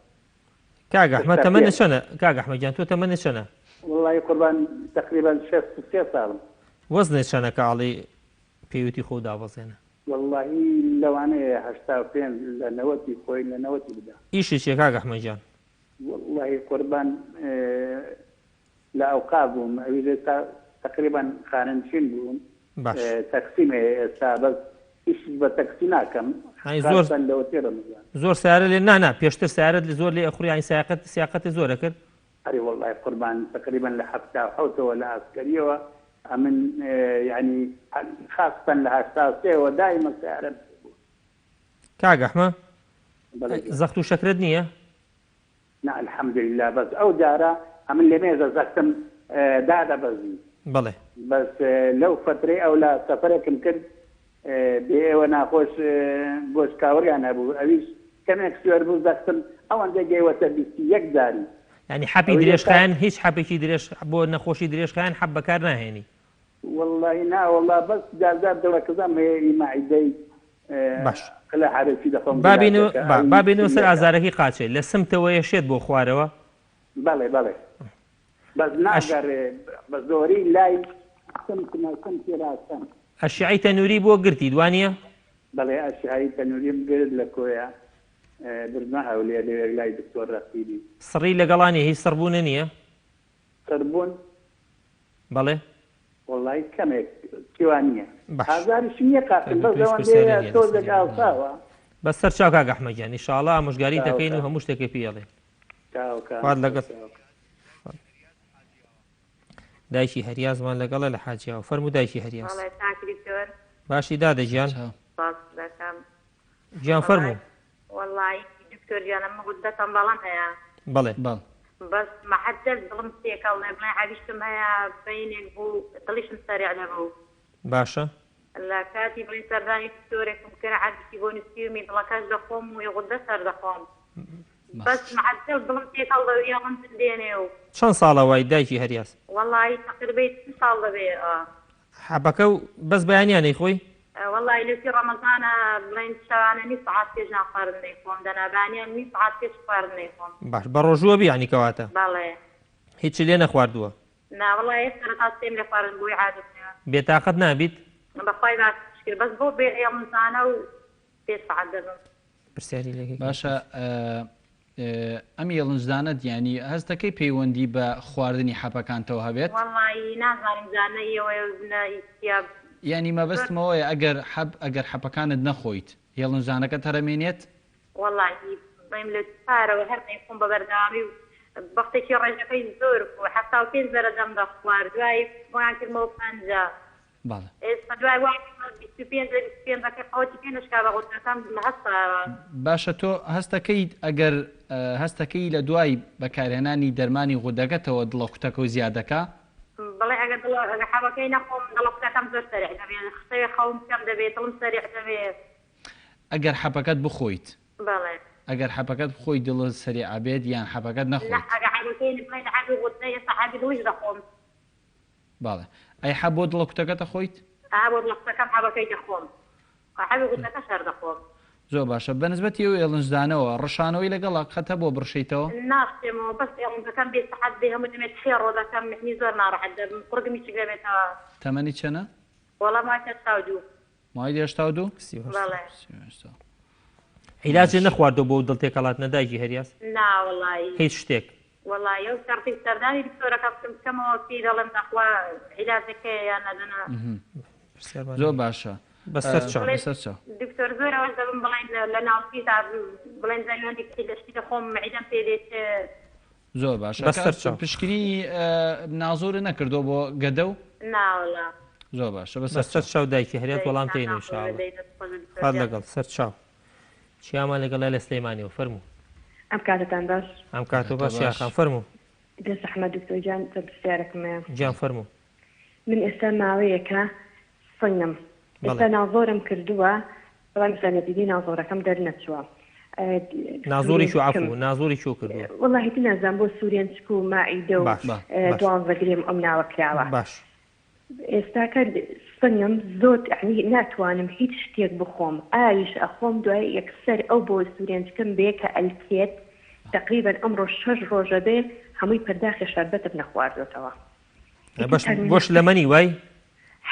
Speaker 1: کاک ئەحمەد تەمەنت چەندە کاک ئەحمەدجان تۆ تەمەنت چەندە
Speaker 7: وڵڵی قوربان تقریبا 63 ساڵم
Speaker 1: وەزنت چەندە کە ئاڵی پێویستی خۆ دابەزێنە
Speaker 7: واللهی لەوانەیە 85 لە 90 خۆی لە 90 بدا
Speaker 1: ئیشی چیە کاک ئەحمەدجان
Speaker 7: واللهی قوربان لە ئەوقا بووم ئەوی تقریبا خانەنشین بووم تەقسیمێ ئێستا بەس هیچ بە تەکسی ناکەم لەوەتی ڕەمەزان
Speaker 1: زۆر سیارە لێ نانا پێشتر سیارەت زۆر لێ ئەخوری سیاقەتی زۆرە کرد
Speaker 7: ئەری وەڵای قوربان تقریبا لە 1970ەوە لە ئاسکەریەوە ئەمن یعنی خاستن لە 1970ەوە دایمە سیارە
Speaker 1: کاگەحمە زەخت و شەکرت نییە؟
Speaker 7: نا الحەمدولله بەس ئەو جارە ئەمن لە مێزە زەختم دادەبەزی
Speaker 1: بەڵێ
Speaker 7: بەس لەو فترەی ئەو لە سەفەرێکم کرد بێ ئێوە ناخۆش گۆشتکاوەریان هەبوو ئەویش کەمێک سوێر بوو زەختم ئەوەندە گەیوەتە 21 جاری
Speaker 1: ینی حەپی درێژخایەن هیچ حەپێکی درێژ بۆ نەخۆشی درێژخایەن حەب بەکار ناهێنی
Speaker 7: والله نا والله بەس جازار دڵەکەزم هەیە ماعیدەی
Speaker 1: باش
Speaker 7: لە حرەکی دەخۆم
Speaker 1: بابینەوە سەر ئازارەکەی قاچێ لە سمتەوە یەشێت بۆ خوارەوە
Speaker 7: بەڵێ بەڵێ بەس ناگەڕێ بە زۆری لای سمتی ڕاستن
Speaker 1: ئەشیعی تەنووری بۆ گرتی دوانیە؟
Speaker 7: بەڵێ ئەشیعی تەنووریم گرت لە کۆیە درنا هەولێ لێ لای دکتۆر ڕەفیدی
Speaker 1: سڕی لەگەڵانی هیچ سڕبوونە نییە؟
Speaker 7: سڕبوون
Speaker 1: بەڵێ
Speaker 7: وڵی کەمێک کیوانە هزاریش نییە قاتم بەزەوەندێ تۆزێک ئاوساوە
Speaker 1: بە سەر چاو کاگەحمەدیان ئینشاڵڵا ئامۆژگاری دەکەین و هەموو شتێکی پێڵێ خوارد لەگەڵ دایکی هەریازمان لەگەڵە لە حاجیاوە فەرموو دایکی هەریاز باشی دادەژیان گیان فەرموو
Speaker 8: والله دکتۆر گیانم مدەتم بەڵام هەیە
Speaker 1: بەڵێ
Speaker 8: بەس مەحەدەل دڵم سێکەڵ لێ بڵێ حەویشتم هەیە بینێک بوو دڵیشم سەریع لەبوو
Speaker 1: باشە
Speaker 8: لە کاتی بڵی سەردانی دکتۆرێکم کرا حەدیسی بۆ نووسیومی دڵەکەش دەخۆم و یەغودە سەر دەخۆم بەس مەحەدەل دڵم سێکەڵ دەویەڵم دێنێ و
Speaker 1: چەند ساڵە وای دایکی هەریاز؟
Speaker 8: والله تقریبا 30 ساڵ دەبێ
Speaker 1: حەبەکە و بەس بەیانیانەی خۆی؟
Speaker 8: والله لەسی ڕەمەزانە بڵێن شەوانە نی سەعات پێش ناخواردن نەیخۆم دەنابانیان نی سەعات پێش خواردن نەیخۆم
Speaker 1: باش بە ڕۆژووە بیانی کەواتە؟
Speaker 8: بەڵێ
Speaker 1: هیچ لێ نەخواردووە؟
Speaker 8: نا والله سەرەتا سێم لێ خواردن بووی عادەتە
Speaker 1: بێتاقەت نابیت؟
Speaker 8: بەخوای باشش کرد بەس بۆ بێ ڕەمەزانە و پێش سەعات دەبم
Speaker 1: پرسیاری لێ
Speaker 2: باشە ئەم هێڵنجدانە دیانی هەستەکەی پەیوەندی بە خواردنی حەپەکانتەوە هەبێت؟
Speaker 8: والله نازانم زانەیەوە
Speaker 2: ینی مەبەستمەوەیە ئەگەر حەپەکانت نەخۆیت هێڵنجدانەکە تەرەمێنێت؟
Speaker 8: والله بڵێم لە پارەوە هەر نەیخۆم بە بەردەوامی و بەختێکی ڕێژەکەی زۆر بوو حەتا و پێنج بەرەدەم دەخوارد دوای بۆیان کردمەوە 50 ئێستا دوای وای 25 قەوەتی پێ نشکا بە غوتەکەم هەستاوە.
Speaker 2: باشە تۆ هەستەکەیت ئەگەر هەستەکەی لە دوای بەکارهێنانی دەرمانی غودەکەتەوە دڵە قوتەکە و زیادەکە؟
Speaker 8: بەڵێ ئەگەر حەوەکەی نەخۆم دڵە قوتەکەم زۆر سەریع دەبێت قسەی خەوم کەم دەبێت دڵم سەریع دەبێت.
Speaker 2: ئەگەر حەپەکەت بخۆیت؟
Speaker 8: بەڵێ
Speaker 2: ئەگەر حەپەکەت بخۆی دڵت سەریع بێت یان حەپەکەت نەخۆیت؟
Speaker 8: ئەگەر حەوەکەی بڵێن حەبی غوتە ئێستا حەبی دڵیش دەخۆم.
Speaker 2: باڵێ ئەی حەب بۆ دڵە قوتەکەتە خۆیت؟
Speaker 8: بۆ دڵە قوتەکەم حەوەکەی دەخۆم حەبی غوتەکە شەر دەخۆم.
Speaker 2: زۆر باشە بەنسبەتی ئەو هێڵنجدانەوە ڕەشانەوەی لەگەڵا قەتە بۆ بڕشەیتەوە؟
Speaker 8: ناستێمەوە بەس ئێڵنجەکەم بێ سەعات بێ هەموو دەمێت فێڕۆ دەکەم مهنی زۆر ناڕەحەت دەبم قورگمی چ دەبێتەوە.
Speaker 2: تەمەنی چەنە؟
Speaker 8: وەڵام مای 82.
Speaker 2: مای 82؟
Speaker 8: بەڵێ.
Speaker 1: عیلاجێ نەخواردەوە بۆ دڵتێکەڵات نەدایکی هەریاز؟
Speaker 8: نا وەڵی
Speaker 1: هیچ شتێک؟
Speaker 8: وەڵی ئەو شەرتی سەردانی دکتۆرەکە بکەمەوە پێی دەڵێم دەخوا عیلاجەکەی یان نەدەنا.
Speaker 2: زۆر باشە.
Speaker 1: بەسەر چاو
Speaker 8: دکتۆر زۆر ئەوەش دەبم بڵێن لە ناوچی تا بڵێن زەریۆنێکی لەشتی دەخۆم عیدەم پێ دێت.
Speaker 2: زۆر باشە پشکنی نازۆرە نەکردەوە بۆ گەدە و؟
Speaker 8: ناوەڵا.
Speaker 2: زۆر باشە
Speaker 1: بەسەر چاو دایکی هەرێت وەڵام تێنێ ئینشاڵڵا. خات لەگەڵ سەر چاو چیامان لەگەڵای لە سلەیمانیەوە فەرموو.
Speaker 9: ئەم کاتتان باش؟
Speaker 1: ئەم کاتۆ باش یاخان فەرموو.
Speaker 9: دەست ئەحمەد دکتۆر گیان پرسیارێکمەیە.
Speaker 1: گیان فەرموو.
Speaker 9: من ئێستا ماوەیەکە سنگم ئێستا ناوزۆرم کردووە بەڵام سەنەدیدی ناوزۆرەکەم دەرنەچووە.
Speaker 1: نازۆری شو عفو نازۆری شو کردووە؟
Speaker 9: وەڵاهی نازانم بۆ سوورێن چک و مائیدە و دوانزەگرێم ئەم ناوە کراوە.
Speaker 1: باش.
Speaker 9: ئێستاکە سنگم زۆر ناتوانم هیچ شتێک بخۆم ئاویش ئەخۆم دوای یەکسەر ئەو بۆ سوورێنچکەم بێ کە ئەلکێت تقریبا ئەمڕۆ 6 ڕۆژە بێ هەمووی پەرداخی شەربەتت نەخواردوێتەوە.
Speaker 1: بۆش لەمەنی وای؟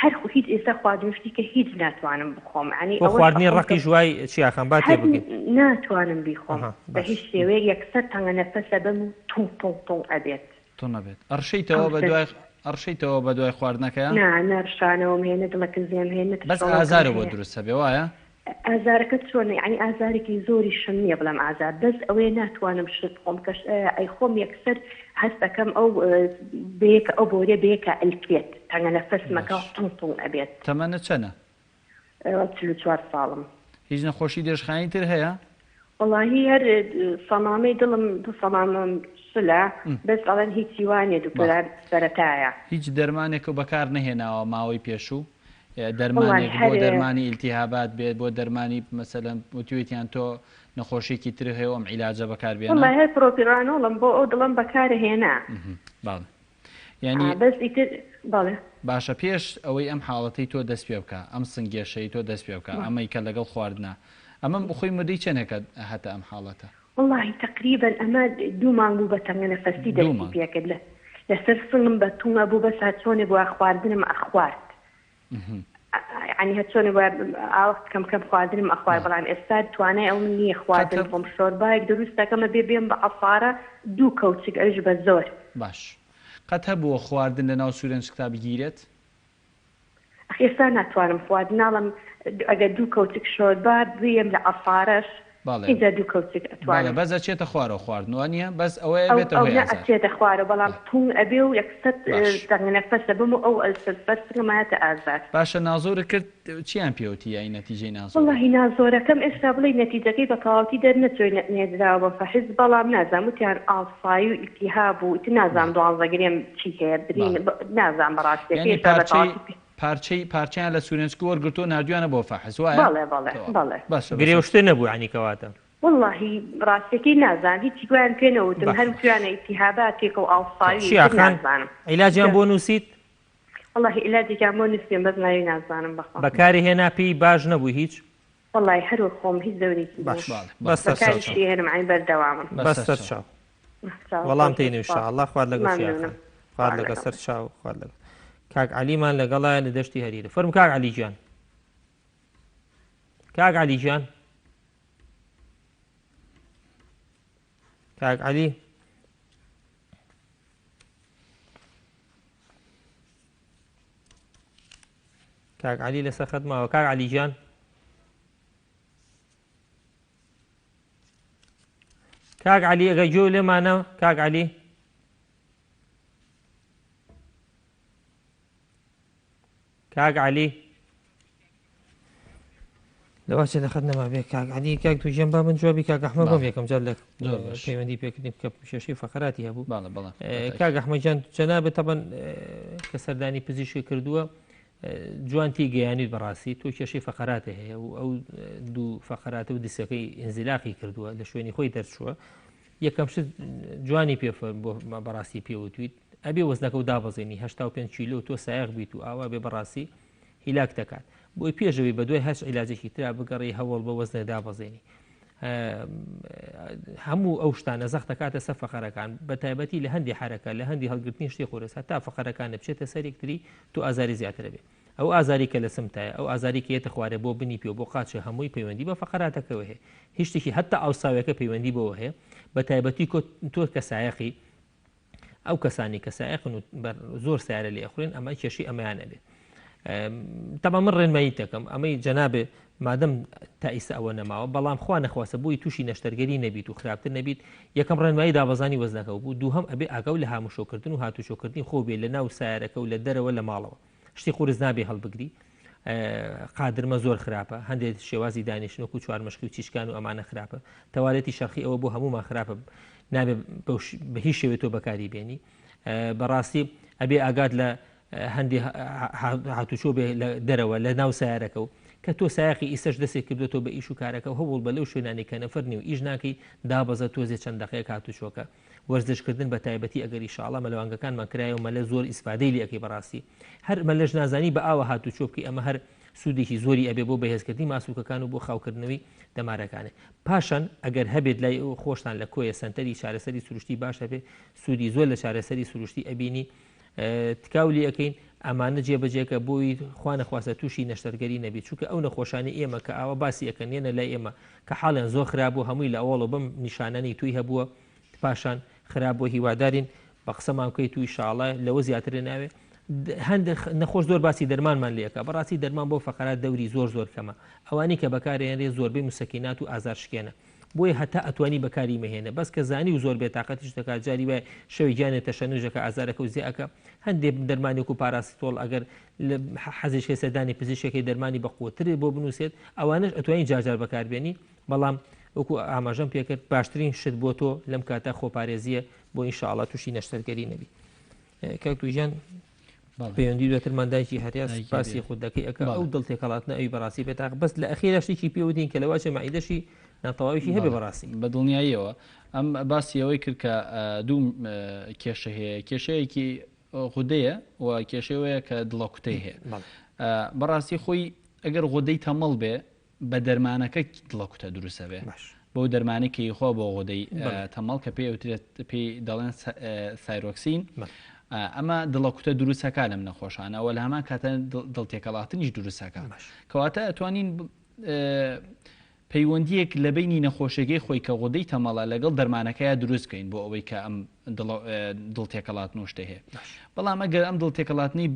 Speaker 9: هەر هیچ ئێستا خواردنشتی کە هیچ ناتوانم بخۆم عنی
Speaker 1: بۆ خواردنی ڕقی ژوای چیاخان با تێ بگەین
Speaker 9: ناتوانم بیخۆم بە هیچ شێوەیە یەکسەر تەنگە نەفەسە بم و تۆ ئەبێت
Speaker 2: تۆ نەبێت ئەڕشەیتەوە بە دوای ئەڕشیتەوە بە دوای خواردنەکەیان
Speaker 9: نەڕشانەوە هێنە دڵەکە زێم هێنێت
Speaker 2: بەس ئازارە بۆ دروستە بێ وایە
Speaker 9: ئازارەکە چۆن یعنی ئازارێکی زۆری شم نییە بڵام ئازار بەس ئەوەیە ناتوانم شت خۆم کەش ئەی خۆم یەکسەر هەست دەکەم ئەو بەیەکە ئەو بۆرێ بەیەکە ئەلکێت تەنگە نەفەسمەکە تونتون ئەبێت
Speaker 2: تەمەنە چەنە
Speaker 9: 44 ساڵم
Speaker 2: هیچ نەخۆشی دێشخانی تر هەیە
Speaker 9: وڵاهی هەر سەمامەی دڵم دو سەمامم سلە بەس ئەڵەن هیچی وانێ دوکتۆر سەرەتایە
Speaker 2: هیچ دەرمانێک و بەکار نەهێناوە ماوەی پێشوو دەرمانێک بۆ دەرمانی ئیلتیهابات بێت بۆ دەرمانی مەسەلەن وتوێتیان تۆ نەخۆشیێکی تر هەیە ئەم عیلاجە بەکاربێنە
Speaker 9: وڵای هەر پرۆپیرانۆڵم بۆ ئەو دڵم بەکارە هێنا
Speaker 2: باڵێ یعنی
Speaker 9: بەس ئیتر بەڵێ
Speaker 2: باشە پێش ئەوەی ئەم حاڵەتی تۆ دەست پێ بکە ئەم سنگێشەی تۆ دەست پێ بکە ئەمەی کە لەگەڵ خواردنا ئەمە بخۆی مدەی چەنێکە هەتا ئەم حاڵەتە
Speaker 9: والله تقریبا ئەمە 2 مانگ بوو بە تەنگە نەفەسی دەستی پێکرد لەسەر سڵم بە تومە بوو بەس هەچۆنێ بۆ خواردنم ئەخوارد ینی هەچۆنێ ئاوەخت کەم کەم خواردنم ئەخوار بەڵام ئێستا توانای ئەو نییە خواردن بۆم شۆربایەک دروست دەکەمە بێم بە ئەفارە 2 کەوچک ئەوش بە زۆر
Speaker 2: باش قەت هەبووە خواردن لە ناو سوورەنج کتابی گیرێت
Speaker 9: ئێستا ناتوانم خواردن ناڵم ئەگەر 2 کەوچک شۆربا بێم لە ئەفارەش اینجا 2 کەوچک ئەتوانم
Speaker 2: بەس ئەچێتە خوارەوە خواردنەوە نییە بەس ئەوەیە بێتەوە
Speaker 9: ئەچێتە خوارە بەڵام تون ئەبێ و یەکسەد نەفەسە بم و ئەو ئەلسەرفەسمایەتە ئازار
Speaker 2: باشە نازۆرە کرد چیان پێوتی یای نەتیجەی نازۆر
Speaker 9: وڵی نازۆرەکەم ئێستا بڵێ نەتیجەکەی بە تەواوەتی دەرنەچۆی نێدراوە بە فەحیز بەڵام نازانم وتیان ئاسایی و ئیلتیهاب و ئیتر نازانم 12 گرێم چی هەیە برین نازانم بەڕاستیەکەی
Speaker 2: پارچیان لە سوورەنجکە وەرگرتۆ نردویانە بۆ فەحیز وایە
Speaker 9: بەڵێ
Speaker 1: گرێوشتر نەبوو عنی کەواتە
Speaker 9: واللهی ڕاستیەکەی نازان هیچی گویان پێ نەوتم هەروکویانە ئیلتیهاباتێک و ئاسایی نازانم
Speaker 1: عیلاجیان بۆ نووسیت
Speaker 9: والله عیلاجێکیان بۆ نووسیم بەس ناوی نازانم
Speaker 1: بەکاری هێنا پێی باش نەبوو هیچ
Speaker 9: والله هەروە خۆم هیچ زەورێکی بەکاریشی هێنم عین بەردەوامم
Speaker 1: بەسەر چاو وەڵام تێنێ ئینشاءالله خوارد لەگەڵ خوارد لەگە سەر چاو خوارد لەگەڵ کاک عەلیمان لەگەڵایە لە دەشتی هەریرە فەرمو کاک عەلی گیان کاک عەلی گیان کاک عەلی کاک عەلی لەسەر خەت ماوە کاک عەلی گیان کاک عەلی ئەگەر گوێ لێمانە کاک عەلی کاک عەلی لەواشە لە خەت نەما بێ کاک عەلی کاک تووژێن با من جوابی کاک ئەحمەد بۆم یەکەم جار لە پەیوەندی پێکردنی بکە شێشەی فەقەراتی هەبوو کاک ئەحمەدجان جەنابێت تەبەن کە سەردانی پزیشکی کردووە جوانتی گەیانیت بەڕاستی تۆ کێشەی فەقەراتە هەیە و ئەو 2 فەقەراتە و دیسەکەی ئینزیلاقی کردووە لە شوێنی خۆی دەرچووە یەکەم شت جوانی پێ بۆ بەڕاستی پێوتویت ئەبێ وەزنەکە و دابەزێنی 85 کیلۆ تۆ سایق بیت و ئاوا بێ بەڕاستی هیلاک دەکات بۆی پێشەوەی بە دوای هەش عیلاجێکی ترا بگەڕی هەوڵ بە وەزنە دابەزێنی هەموو ئەو شتانە زەخت دەکاتە سەر فەقەرەکان بە تایبەتی لە هەندی حرەکە لە هەندی هەڵگرتنی شتێ خۆرس هەتا فەقەرەکانە بچێتە سەرێکتری تو ئازاری زیاترە بێ ئەو ئازاری کە لە سمتایە ئەو ئازاری کە یێتە خوارێ بۆ بنی پێ بۆ قاچە هەمووی پەیوەندی بە فەقەراتەکەەوە هەیە هیچ شتێکی هەتا ئاوساویەکە پەیوەندی بەوە هەیە بە تایبەتی تۆ کە سایەقی ئەو کەسانی کە سایقن و زۆر سیارە لێ ئەخورێن ئەمە کێشی ئەمەیانە بێت تەبا من ڕێنمایی دەکەم ئەمەی جەنابێ مادەم تا ئیستا ئەوە نەماوە بەڵام خوا نەخواسە بووی تووشی نەشتەرگەری نەبیت و خراپتر نەبیت یەکەم ڕێنمایی دابەزانی وەزنەکە بوو دووهەم ئەبێ ئاگاو لە هاموشۆکردن و هاتوشۆکردنی خۆ بێ لە ناو سایارەکە و لە دەرەوە لە ماڵەوە شتی قورس نابێ هەڵبگری قادرمە زۆر خراپە هەندێک شێوازی دانیشتنەوەکو چوارمەشقی و چیشکان و ئەمانە خراپە تەواڵەتی شەرخی ئەوە بۆ هەمومان خراپە نابێ بە هیچ شێوێت تۆ بەکاری بێنی بەڕاستی ئەبێ ئاگات لە هەندی هاتوچۆ بێ لە دەرەوە لە ناو سیارەکە و کە تۆ سایقی ئیسەش دەستێک کردوێتەوە بە ئیش و کارەکە و هەوڵ بە لەو شوێنانی کە نەفەرنی و ئیش ناکەی دابەزە تۆزێ چەند دەقەیەک هاتوچۆکە وەرزشکردن بە تایبەتی ئەگەری شاڵە مەلەوانگەکانمان کرایە و مەلە زۆر ئیسفادەی لێ ئەەکەی بەڕاستی هەر مەلەش نازانی بە ئاوە هاتوچۆ بکەی ئەمە هەر سوودێکی زۆری ئەبێ بۆ بەهێزکردنی ماسوولکەکان و بۆ خاوکردنەوەی دەمارەکانێ پاشان ئەگەر هەبێت لای خۆشتان لە کۆیە سنتەری چارەسەری سروشتی باشە بێ سوودی زۆر لە چارەسەری سروشتی ئەبینی تکاولی ئەەکەین ئەمانە جێبەجێکە بۆی خوا نەخواسە تووشی نەشتەرگەری نەبێت چونکە ئەو نەخۆشانی ئێمە کە ئاوە باسی ئەەکەنێنە لای ئێمە کە حاڵیان زۆر خراپ بوو هەمووی لە ئەوڵە بم نیشانەی توی هەبووە پاشان خراپ بۆ هیوادارین بە قسەمان بکەیت و ئینشاءڵڵا لەوە زیاتر ناوێ هەندێک نەخۆش زۆر باسی دەرمانمان لێکە بەڕاستی دەرمان بۆ فەقەرات دەوری زۆر کەمە ئەوانی کە بەکارهێنرێ زۆربەی موسەکینات و ئازار شکێنە بۆیە هەتا ئەتوانی بەکاری مەهێنە بەس کە زانی و زۆر بێتاقەتیش دەکات جاری وایە شەوی گیانێتە شەنوژەکە ئازارەکە و زیاکە هەندێک دەرمانێک و پاراستۆڵ ئەگەر حەزیشکە سەردانی پزیشکی دەرمانی بەقوترێ بۆ بنووسێت ئەوانش ئەتوانی جارجار بەکاربێنی بەڵام وەکو ئاماژەم پێکرد باشترین شت بۆ تۆ لەم کاتە خۆپارێزیە بۆ ئینشاءڵڵا تووشی نەشتەرگەری نەبی کاکتوژیان پەیوەندی دواترماندایکی هەریاس باسی خودەکەی ئەکە ئەو دڵتێکەڵاتنە ئەوی بەڕاستی بێتاق بەس لە ئەخیرا شتێکی پێوتین کە لەواچە مەعیدەشی ناتەواویشی هەبێ بەڕاستی
Speaker 2: بە دڵنیاییەوە ئەم باسی ئەوەی کرد کە دوو کێشە هەیە کێشەیەکی غودەیە و کێشەوەیە کە دڵەکوتەی هەیە بەڕاستی خۆی ئەگەر غودەی تەمەڵ بێ بە دەرمانەکە دڵەکوتە دروستە بێ بۆ دەرمانێکی خۆ بۆ غودەی تەمەڵ کە پێی دەڵێن سایرۆکسین ئەمە دڵەکوتە دروستەکە لەم نەخۆشانە و لە هەمان کاتە دڵتێکەڵاتنیش دروستەکە کەواتە ئەتوانین پەیوەندیەک لە بینی نەخۆشیەکەی خۆی کە غودەی تەمەڵە لەگەڵ دەرمانەکەیە دروستکەین بۆ ئەوەی کە ئەم دڵتێکەڵات نوشتە هەیە بەڵام ئەگەر ئەم دڵتێکەڵاتنی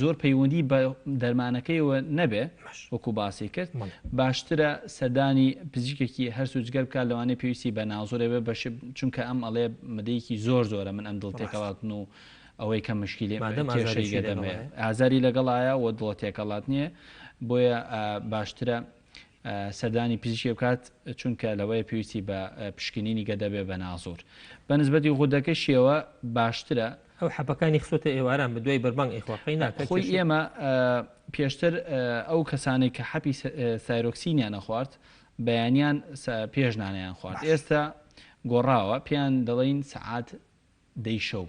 Speaker 2: زۆر پەیوەندی بە دەرمانەکەیەوە نەبێ وەکو باسی کرد باشترە سەردانی پزیشکێکی هەرسو جگەر بکات لەوانەیە پێویستی بە ناوزۆرێ بێ بەش چونکە ئەم ئەڵێ مدەیەکی زۆرە من ئەم دڵتێکەڵاتن و ئەوەی کە مشکلی کێشەی گەدەمێ ئازاری لەگەڵایە و دڵتێکەڵات نییە بۆیە باشترە سەردانی پزیشکی بکات چونکە لەوەیە پێویستی بە پشکنینی گەدەبێ بە نازۆر بە نسبەتی غودەکەشیەوە باشترە
Speaker 1: ئەو حەپەکانی خسۆتە ئێواران بە دوای بەربانگ ئیخواقی ناکە
Speaker 2: خۆی ئێمە پێشتر ئەو کەسانێک کە حەپی سایرۆکسینیان نەخوارد بەیانیان پێشنانیان خوارد ئێستا گۆڕاوە پێیان دەڵێن سەعات دەی شەو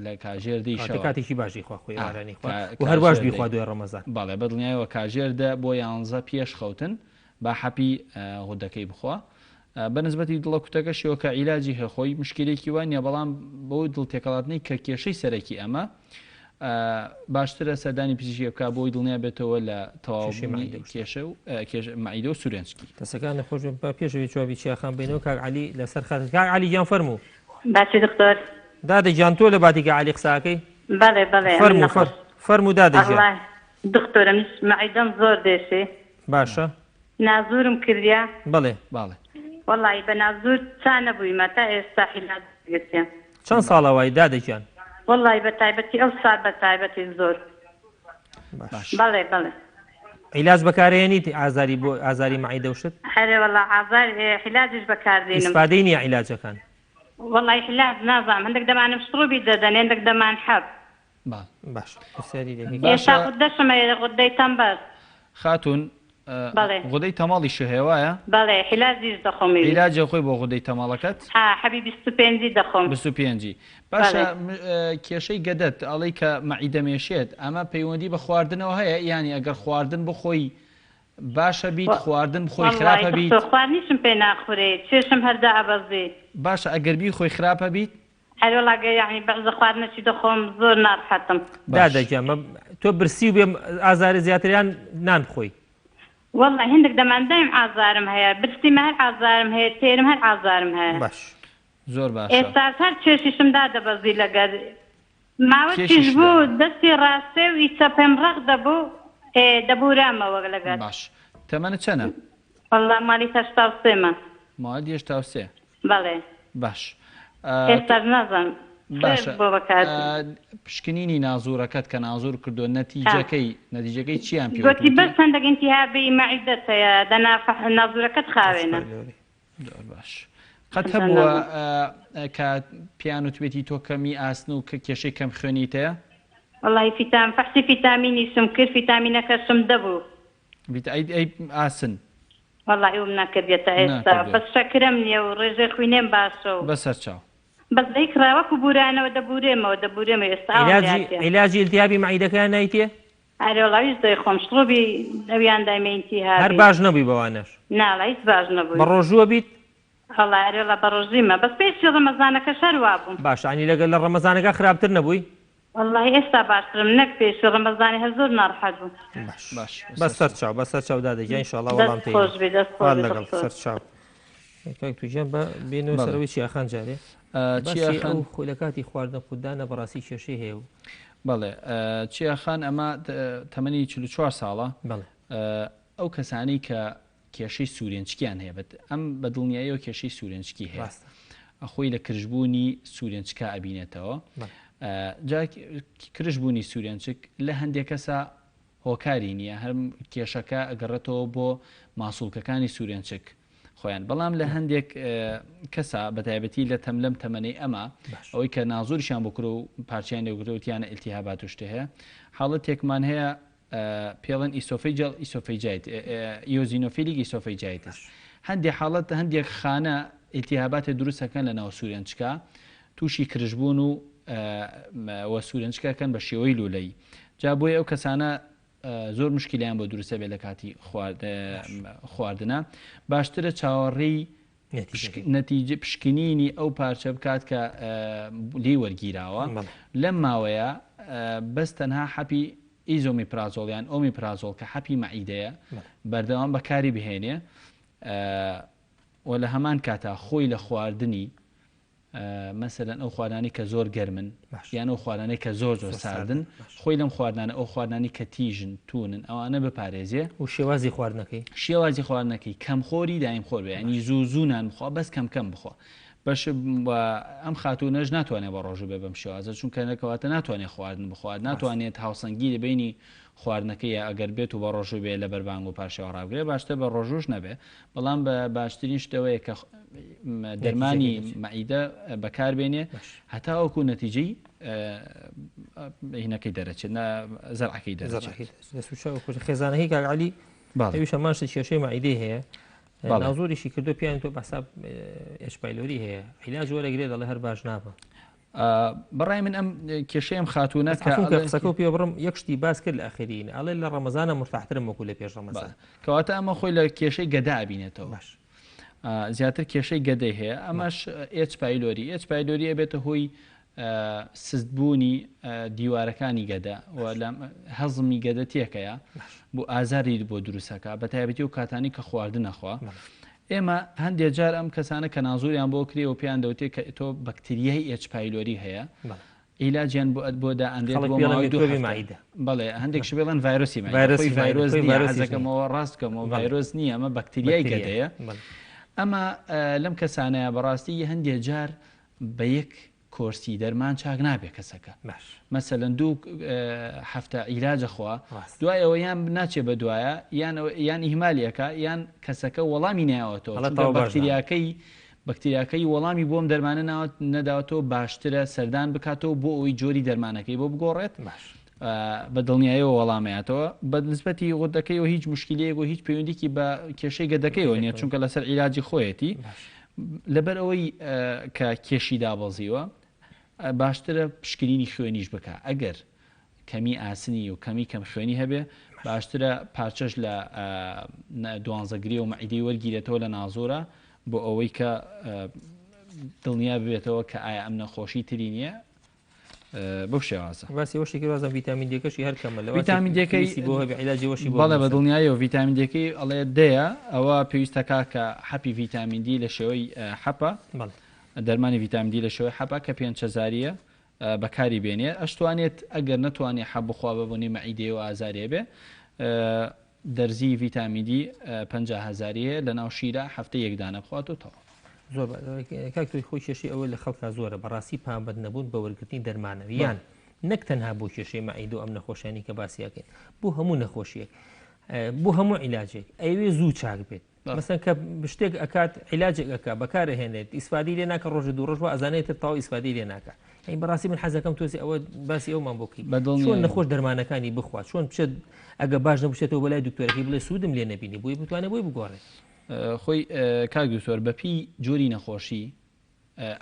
Speaker 2: لە کاژێر دەی شەو
Speaker 1: کاتێکی باشی خواخۆیوارانی و هەر باش بیخوا دوێ ڕەمەزان
Speaker 2: باڵێ بەدڵنیایەوە کاژێردە بۆ 11 پێش خەوتن با حەپی غودەکەی بخوا بەنسبەتی دڵەکوتەکەشیەوە کە عیلاجی هەخۆی مشکلێکی وانە بەڵام بۆ دڵتێکەڵاتنی کە کێشەی سەرەکی ئەمە باشترە سەردانی پزیشکی بکە بۆی دڵنیا بێتەوە لە تەواوی کێشە و مەعیدە و سورێنسکی
Speaker 1: دەسەکانە خۆش پێشەوی چاوی چیاخان بینەوە کاک عەلی لەسەر خەت کاک عەلی گیان فەرموو
Speaker 10: باسی دکتۆر
Speaker 1: دادەگیان تۆ لە باتیکە عەلی قساکەی
Speaker 10: بەڵێ
Speaker 1: فەرموو دادەگیان
Speaker 10: دکتۆرم مەعیدەم زۆر دێشێ
Speaker 1: باشە
Speaker 10: نازورم کردیا
Speaker 1: بەڵێ
Speaker 10: وەڵی بە نازور چا نەبوویمە تا ئێستا حیلاج گرتیان
Speaker 1: چەند ساڵەوەی دادەگیان
Speaker 10: وەڵی بە تایبەتی ئەو ساڵ بە تایبەتی زۆر بەڵێ
Speaker 1: عیلاج بەکارهێنیت ئازاری بۆ ئازاری مەعیدە وشت
Speaker 10: هەرێ وەڵا ئازار حیلاجش بەکاردێنم
Speaker 1: ئیسپادەی نییە عیلاجەکان
Speaker 10: وەڵی حیلاج نازانم هەندێک دەمانم شڕوبی دەدەن هەندێک دەمان حەب
Speaker 1: باش
Speaker 10: ئێستا خوددەشمە غودەی تەمبەر
Speaker 2: خاتون غودەی تەماڵی شهێوایە
Speaker 10: بەڵێ حیلاجیش دەخۆم
Speaker 2: عیلاجە خۆی بۆ غودەی تەماڵەکەت
Speaker 10: حەبی 25 دەخۆم
Speaker 2: 25 باشە کێشەی گەدەت ئەڵەی کە مەعیدە مێشێت ئەمە پەیوەندی بە خواردنەوە هەیە یانی ئەگەر خواردن بخۆی باشە بیت خواردن بخۆی خراپە بیت
Speaker 10: خواردنیشم پێ ناخورێ چێشم هەردا ئەبەزێ
Speaker 2: باشە ئەگەر بی خۆی خراپە بیت
Speaker 10: هەروەڵاگە یعنی بەعزە خواردنەچی دەخۆم زۆر ناڕحەتم
Speaker 1: دادەگیان تۆ برسی و بێم ئازارە زیاتریان نان بخۆی
Speaker 10: والله هندێک دەماندایم ئازارم هەیە برسیمە هەر ئازارم هەیە تێرم هەر ئازارم هەیە
Speaker 2: باش زۆر باش
Speaker 10: ئێستا هەر چێشیشمدا دەبەزی لەگەر ماوەتیش بوو دەستی ڕاستێ و ئیچە پێم ڕەق دەبوو دەبورامەوە لەگەر
Speaker 2: باش تەمەنە چەنە
Speaker 10: والله مالی هەشتا و سێمە
Speaker 2: ماوەتی هەشتا و سێ
Speaker 10: بەڵێ
Speaker 2: باش
Speaker 10: ئێستا نازانم
Speaker 2: باشە پشکنینی نازوورەکەت کە نازوور کردو نەتیجەکەی چیان پێ
Speaker 10: گوتی بەس هەندێک ئینتیهابی مەعیدەت هەیە نازوورەکەت خاوێنە
Speaker 2: باش قەت هەبووە کە پیان و توێتی تۆ کەمی ئاسن و کێشەی کەم خوێنیتەیە
Speaker 10: وەڵی فەحسی فیتامینیشم کرد فیتامینەکەشم دەبوو
Speaker 2: ئاسن
Speaker 10: وەڵی ئەوم ناکردێتە ئێستا بەس شەکرم نییە و ڕێژێ خوێنێم باشە و
Speaker 2: بەسەر چاو
Speaker 10: بەس دەیکراوەکو بورانەوە دەبورێمە ئێستا
Speaker 1: عیلاجی التیابی مەعیدەکان نایتێ
Speaker 10: ئەرێ وەڵاویش دەیخۆم شڕوبی ئەویان دایمە ئینتیهابی
Speaker 1: هەر باش نەبووی بەوانەش
Speaker 10: ناڵە هیچ باش نەبووی
Speaker 1: بە ڕۆژووە بیت
Speaker 10: هەڵا ئەرێڵە بە ڕۆژیمە بەس پێشی ڕەمەزانەکە شەروا بووم
Speaker 1: باش ئانی لەگەڵ لە ڕەمەزانەکە خراپتر نەبووی
Speaker 10: والله ئێستا باشترم نەک پێشی ڕەمەزانی هەر زۆر ناڕەحەت بوو
Speaker 1: باش بەسەر چاو دادەگیان ئینشاءڵڵا وەڵام پێی
Speaker 10: خۆش بێ دەست
Speaker 1: لەگەڵ سەر چاو توژیان بە بینەوە سەرەوەی چیاخان جارێ خۆ لە کاتی خواردن خوددانە بەڕاستی کێشەی هەیە و
Speaker 2: بەڵێ چیاخان ئەمە تەمەنی 44 ساڵە ئەو کەسانی کە کێشەی سوورێنچکیان هەیە ئەم بە دڵنیاییەوە کێشەی سوورێنچکی هەیە ئەخۆی لە کرژبوونی سوورێنچکە ئەبینێتەوە کرژبوونی سوورێنچک لە هەندێک کەسە هۆکاری نییە هەر کێشەکە ئەگەڕێتەوە بۆ ماسوولکەکانی سوورێنچک خۆیان بەڵام لە هەندێک کەسا بەتایبەتی لە لەم تەمەنەی ئەمە ئەوەی کە نازوریشان بکرۆ و پارچیان لێگرەوتیانە ئیلتیهابات وشتە هەیە حاڵەتێکمان هەیە پێڵەن ئیسۆفیجل ئیسۆفیجایت ئیۆزینۆفیلیک ئیسۆفیجایتس هەندێک حاڵەت هەندێک خانە ئیلتیهاباتی دروستەکەن لە ناو سوورێنچکە تووشی کرژبوون و سوورێنچکەکەن بە شێوەی لولەی جا بۆیە ئەو کەسانە زۆر مشکلیان بۆ دروستە بێ لە کاتی خواردنە باشترە چاوەڕێی نەتیجە پشکنینی ئەو پارچە بکات کە لی وەرگیراوە لەم ماوەیە بەس تەنها حەپی ئیزۆمیپرازۆڵیان ئۆمیپرازۆڵ کە حەپی مەعیدەیە بەردەوام بەکاری بهێنێ و لە هەمان کاتا خۆی لە خواردنی مەسەلەن ئەو خواردانی کە زۆر گەرمن یان ئەو خواردانەی کە زۆر ساردن خۆی لەم خواردانە ئەو خواردانی کە تیژن تونن ئەوانە بپارێزێ و
Speaker 1: شێوازی
Speaker 2: خواردنەکەی کەم خۆری دایم خۆر بێ ینی زوو بخوا بەس کەم بخۆ بەش ئەم خاتونەش ناتوانێت بە ڕۆژ بێ بەم شێوازە چونکە نەکەواتە ناتوانێت خواردن بخوارد ناتوانێت هاوسەنگی لەبینی خواردنەکەی ئەگەر بێت و بە ڕۆژ بێ لە بەربانگ و پاشەوە ڕابگرێ باشتر بە ڕۆژوش نەبێ بەڵام بە باشترین شتەوەیە کە دەرمانی مەعیدە بەکاربێنێ هەتا ئەوکو نەتیجەی هینەکەی دەرەچێت زەرعەکەی
Speaker 1: دەرەچێت خێزانەکەی کاگعەلی ئەویش هەمانشت کێشەی مەعیدەی هەیە ناوزۆریشی کردو پیان تۆ بەساب ئەشپایلۆری هەیە عیلاج وەرەگرێ دەڵێ هەر باش نابە
Speaker 2: بەڕای من ئەم کێشەیەم خاتونە
Speaker 1: قسەکە پێ بڕم یەکشتی باس کرد لە ئەخرین ئەڵێ لە ڕەمەزانە مرتاحترم وەکو لە پێش ڕەمەزان
Speaker 2: کەواتە ئەمە خۆی لە کێشەی گەدا ئەبینێتەوە باش زیاتر کێشەی گەدەی هەیە ئەمەش ئێچپایلۆری ئەبێتە هۆی سستبوونی دیوارەکانی گەدا و لە هەزمی گەدە تێکەیە بۆ ئازاری بۆ دروستەکە بە تایبەتی و کاتانی کە خواردن نەخوا ئێمە هەندێک جار ئەم کەسانە کە نازوریان بۆ کرێ و پێیان دەوتێت کە تۆ بەکتریای ئێچپایلۆری هەیە عیلاجیان بۆ دائەندێت بەڵێ هەندێک شبێڵەن ڤایرۆسی ڤایرۆزەکەمەوە ڕاستکەمەوە ڤایرۆز نییە ئەمە بەکتریای گەدەیە ئەمە لەم کەسانەیە بەڕاستی هەندێک جار بە یەک کۆرسی دەرمان چاک نابێ کەسەکە مەسەلەن 2 هەفتە عیلاجە خوا دوایەوە یان ناچێ بە دوایە یان ئیهمالیەکە یان کەسەکە وەڵامی نایەوەتەوە بەکتریاکەی وەڵامی بۆم دەرمانە نەداوەتەوە باشترە سەردان بکاتەوە بۆ ئەوی جۆری دەرمانەکەی بۆ بگۆڕێت بە دڵنیاییەوە وەڵامەیەتەوە بە نسبەتی غۆدەکەیەوە هیچ مشکلەیەک و هیچ پەیوەندیکی بە کێشەی گەدەکەیەوە نیە چونکە لەسەر عیلاجی خۆیەتی لەبەر ئەوەی کە کێشی دابەزیوە باشترە پشکنینی خوێنیش بکە ئەگەر کەمی ئاسنی و کەمی کەم خوێنی هەبێ باشترە پارچەش لە دوانزەگری و مەعیدەی وەرگیرێتەوە لە نازۆرە بۆ ئەوەی کە دڵنیا ببێتەوە کە ئایا ئەم نەخۆشی تری نییە بۆ شێوازە
Speaker 1: باسی وەشێکی وازم ڤیتامین دیەکەشی هەر کەمە لە
Speaker 2: ڤیتامین دیەکەی
Speaker 1: بۆ عیلاجی وەشی
Speaker 2: بەڵێ بە دڵنیاییەوە ڤیتامین دیەکەی ئەڵێ دەیە ئەوە پێویستەکە کە حەپی ڤیتامین دی لە شێوەی حەپە دەرمانی ڤیتامین دی لە شێوەی حەپە کە پێنجهەزاریە بەکاری بێنێ ئەشتوانێت ئەگەر نەتوانێت حەب بخوا ببوونی مەعیدەیە و ئازارێ بێ دەرزی ڤیتامین دی 50000 لە ناو شیرە هەفتە یەکدانە بخواتەوە
Speaker 1: زۆر کاکتۆی خۆی کێشەی ئەوە لە خەڵکا زۆرە بەڕاستی پابەت نەبوون بە وەرگرتنی دەرمانەوە یان نەک تەنها بۆ کێشەی مەعیدە و ئەم نەخۆشیانی کە باسیەکەین بۆ هەموو نەخۆشیەک بۆ هەموو عیلاجێک ئەوێ زوو چاک بێت مەسەن کە شتێک ئەکات عیلاجێک ئەکا بەکارهێنێت ئیسفادی لێ ناکە ڕۆژە دوو ڕۆژ ئەزانێتتر تاو ئیسفادی لێ ناکە ئەی بەڕاستی من حەزەکەم تۆزی ئەوە باسی ئەومان بۆکی چۆن نەخۆش دەرمانەکانی بخوات چۆن بچێت ئەگە باش نەبشێتەوە بەلای دکتۆرەکەی بڵێ سوودم لێ نەبینی بۆی بتوانێت بۆی بگۆڕێت
Speaker 2: خۆی کاک دکتۆر بەپی جۆری نەخۆشی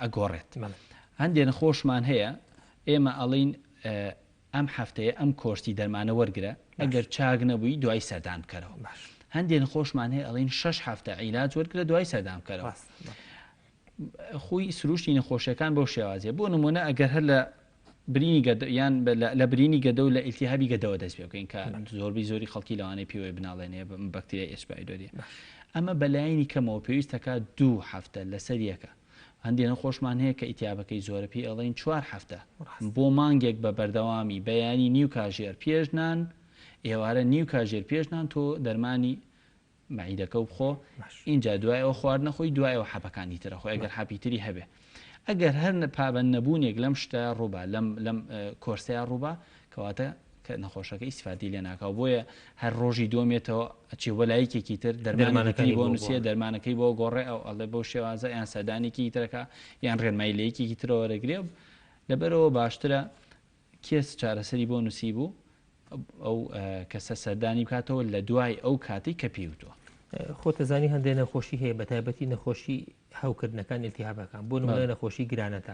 Speaker 2: ئەگۆڕێت هەندێک نەخۆشمان هەیە ئێمە ئەڵین ئەم هەفتەیە ئەم کۆرسی دەرمانە وەرگرە ئەگەر چاک نەبووی دوای سەردان بکەرەوە هەندێک نەخۆشمان هەیە ئەڵین 6 هەفتە عیلاج وەرگرە دوای سەردان بکەرەوە خۆی سروشتی نەخۆشیەکان بەو شێوازیە بۆ نمونە ئەگەر هەر لە برینی یان لە برینی گەدە و لە ئیلتیهابی گەدەوە دەست پێ بکەین کە زۆری خەڵکی لەوانەیە پێوەی بناڵێنێ بەکتریای ئێسپایلۆری ئەمە بەلایانی کەمەوە پێویستەکە 2 هەفتە لەسەر یەکە هەندێک نەخۆشمان هەیە کە ئیتیابەکەی زۆرە پێی ئەڵێن 4 هەفتە بۆ مانگێک بە بەردەوامی بەیانی نیو کاژێر پێشنان ئێوارە نیو کاژێر پێشنان تۆ دەرمانی مەعیدەکە و بخۆ اینجا دوایەوە خوارد نەخۆی دوایەوە حەپەکانی ترە خۆی ئەگەر حەپیتری هەبێ ئەگەر هەر پابەند نەبوونێک لەم شتە ڕووبا لەم کۆرسەیە ڕووبا کەواتە کە نەخۆشەکە ئیسفادی لێ ناکاو بۆیە هەر ڕۆژی دۆمێتەوە ئەچی وەلایەکێکی تر دەرمانەکەی بۆ نووسە دەرمانەکەی بۆ گۆڕێ ئەو ئەڵێ بۆ شێوازە یان سەدانێکی ترەکە یان ڕێنمایلەیەکی ترەوە وەرەگرێ لەبەرەوە باشترە کێس چارەسەری بۆ نووسی بوو ئەو کەسە سەردانی بکاتەوە لە دوای ئەو کاتی کە پێوتوە
Speaker 1: خۆتەزانی هەندێک نەخۆشی هەیە بە تایبەتی نەخۆشی هەوکردنەکان ئیلتیهابەکان بۆ نمونە نەخۆشی گرانەتە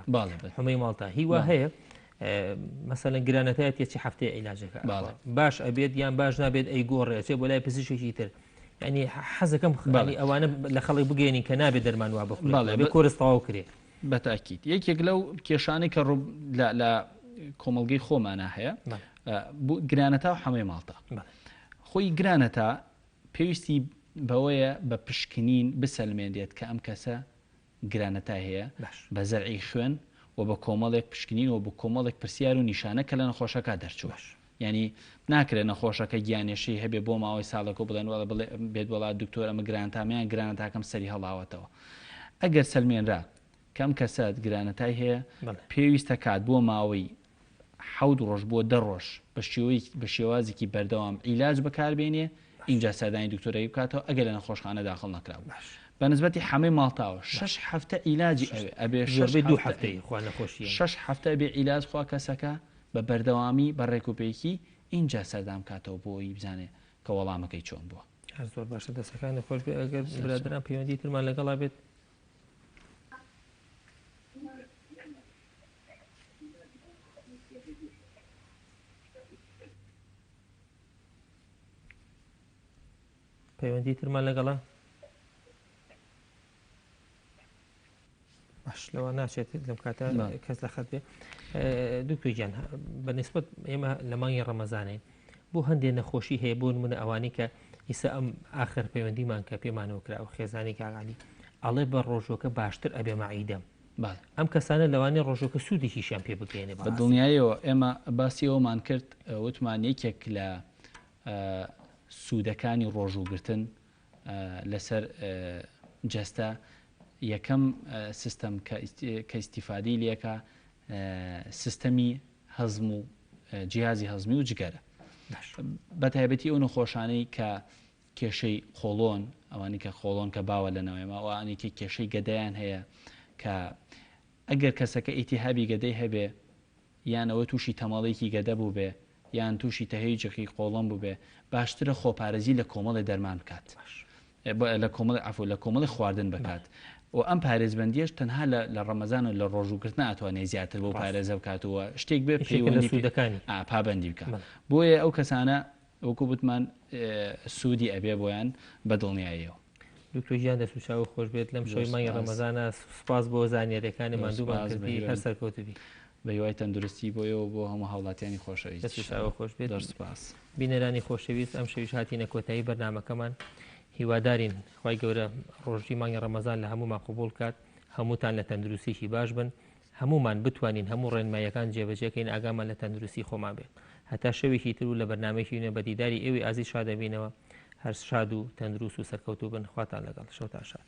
Speaker 1: حومەی ماڵتا هیوا هەیە مەسەلەن گرانەتەیە تێکی هەفتەیە عیلاجەکە باش ئەبێت یان باش نابێت ئەی گۆڕێ چێ بۆ لای پزیشێکی تر ینی حەزەکەم خڵی ئەوانە لە خەڵی بگەێنین کە نابێت دەرمان وا بخڵێ کۆرستەواو کرێ
Speaker 2: بەتاکیت یەکێک لەو کێشانەی کە لە کۆمەڵگەی خۆمانە هەیە گرانەتا و حەمەی ماڵتا خۆی گرانەتا پێویستی بەوەیە بە پشکنین بسەلمێنێت کە ئەم کەسە گرانەتا هەیە بە زەرعی خوێن و بە کۆمەڵێک پشکنین و بە کۆمەڵێک پرسیار و نیشانە کە لە نەخۆشەکە دەرچووە ینی ناکرێت نەخۆشەکە گیانێشی هەبێ بۆ ماوەی ساڵەکە بڵێن وڵە بێت وڵات دکتۆر ئەمە گرانتامیان گرانەتاکەم سەری هەڵاوەتەوە ئەگەر سەلمێنرا کەم کەسەت گرانەتای هەیە پێویستە کات بۆ ماوەی 7 ڕۆژ بۆ 10 ڕۆژ بە شێوازێکی بەردەوام عیلاج بەکاربێنێ اینجا سەردانی دکتۆرەی بکاتەوە ئەگەر لە نەخۆشخانە داخڵ نەکراوە بە نسبەتی حەمەی ماڵتاوە 6 هەفتە عیلاجی ئەبێ 2
Speaker 1: هەفتەی خوا نەخۆشیە
Speaker 2: 6 هەفتە بێ عیلاج خوا کەسەکە بە بەردەوامی بە ڕێکوپێکی اینجا سەردام کاتەوە بۆی بزانێ کە وەڵامەکەی چۆن بووە
Speaker 1: زۆر باشە دەستەکانی خۆش بێ ئەگەر برادران پەیوەندی ترمان لەگەڵا بێت پەیوەندی ترمان لەگەڵا باش لەوە ناچێت لەم کاتە کەس لە خەت بێ دکتۆر گیان بە نسبەت ئێمە لە مانگی ڕەمەزانین بۆ هەندێک نەخۆشی هەیە بۆ نمونە ئەوانەی کە ئیسا ئەم ئاخر پەیوەندیمان کە پێمانەوە کراوە خێزانی کاغالی ئەڵێ بە ڕۆژۆکە باشتر ئەبێ مەعیدەم ئەم کەسانە لەوانێ ڕۆژۆکە سوودێکیشیان پێ بگەێنێ
Speaker 2: بە دڵنیایەوە ئێمە باسی ئەومان کرد وتمان یەکێک لە سوودەکانی ڕۆژوگرتن لەسەر جەستە یەکەم سیستەم کە ئیستیفادی لێکە سیستەمی هەزم و جیهازی هەزمی و جگەرە بە تایبەتی ئەو نەخۆشانەی کە کێشەی خۆڵۆن ئەوانی کە خۆڵۆن کە باوە لەنەوەیمە ئەوانی کە کێشەی گەدەیان هەیە کە ئەگەر کەسەکە ئیتیهابی گەدەی هەبێ یان ئەوە تووشی تەماڵێکی گەدە بوو بێ یان تووشی تەهەیجەکەی قۆڵم بوو بێ باشترە خۆپارێزی لە کۆمەڵی دەرمان بکات لە کۆمەڵی عفو لە کۆمەڵی خواردن بکات و ئەم پارێزبندیش تەنها لە ڕەمەزان و لە ڕۆژوگرتن ناتوانێت زیاتر بۆ پارێزە بکاتەوە شتێک بێ
Speaker 1: پەیوەندی
Speaker 2: پابندی بکات بۆیە ئەو کەسانە وەکو بتمان سوودی ئەبێ بۆیان بەدڵنیاییەوە
Speaker 1: دکتۆر گیان دەسوچاو خۆش بێت لەم شەوەی مانگی ڕەمەزانە سوپاس بۆ زانیاریەکانی ماندوومان کردی هەر سەرکەوتبی
Speaker 2: بە هیوای تەندروستی بۆیەوە بۆ هەموو هاوڵاتیانی خۆشەویست
Speaker 1: خۆش بێت
Speaker 2: سپاس
Speaker 1: بینەرانی خۆشەویست ئەم شەویش هاتینە کۆتایی بەرنامەکەمان هیوادارین خی گەورە ڕۆژی مانگی ڕەمەزان لە هەمومان قبول کات هەمووتان لە تەندروستیشی باش بن هەمومان بتوانین هەموو ڕێنماییەکان جێبەجێکەین ئاگامان لە تەندروستی خۆمان بێت هەتا شەوێکی تر و لە بەرنمەیەکی نوێ بە دیداری ئێوەی ئازیز شادەبینەوە هەر شاد و تەندروست و سەرکەوتوو بن خواتان لەگەڵ شەوتان شاد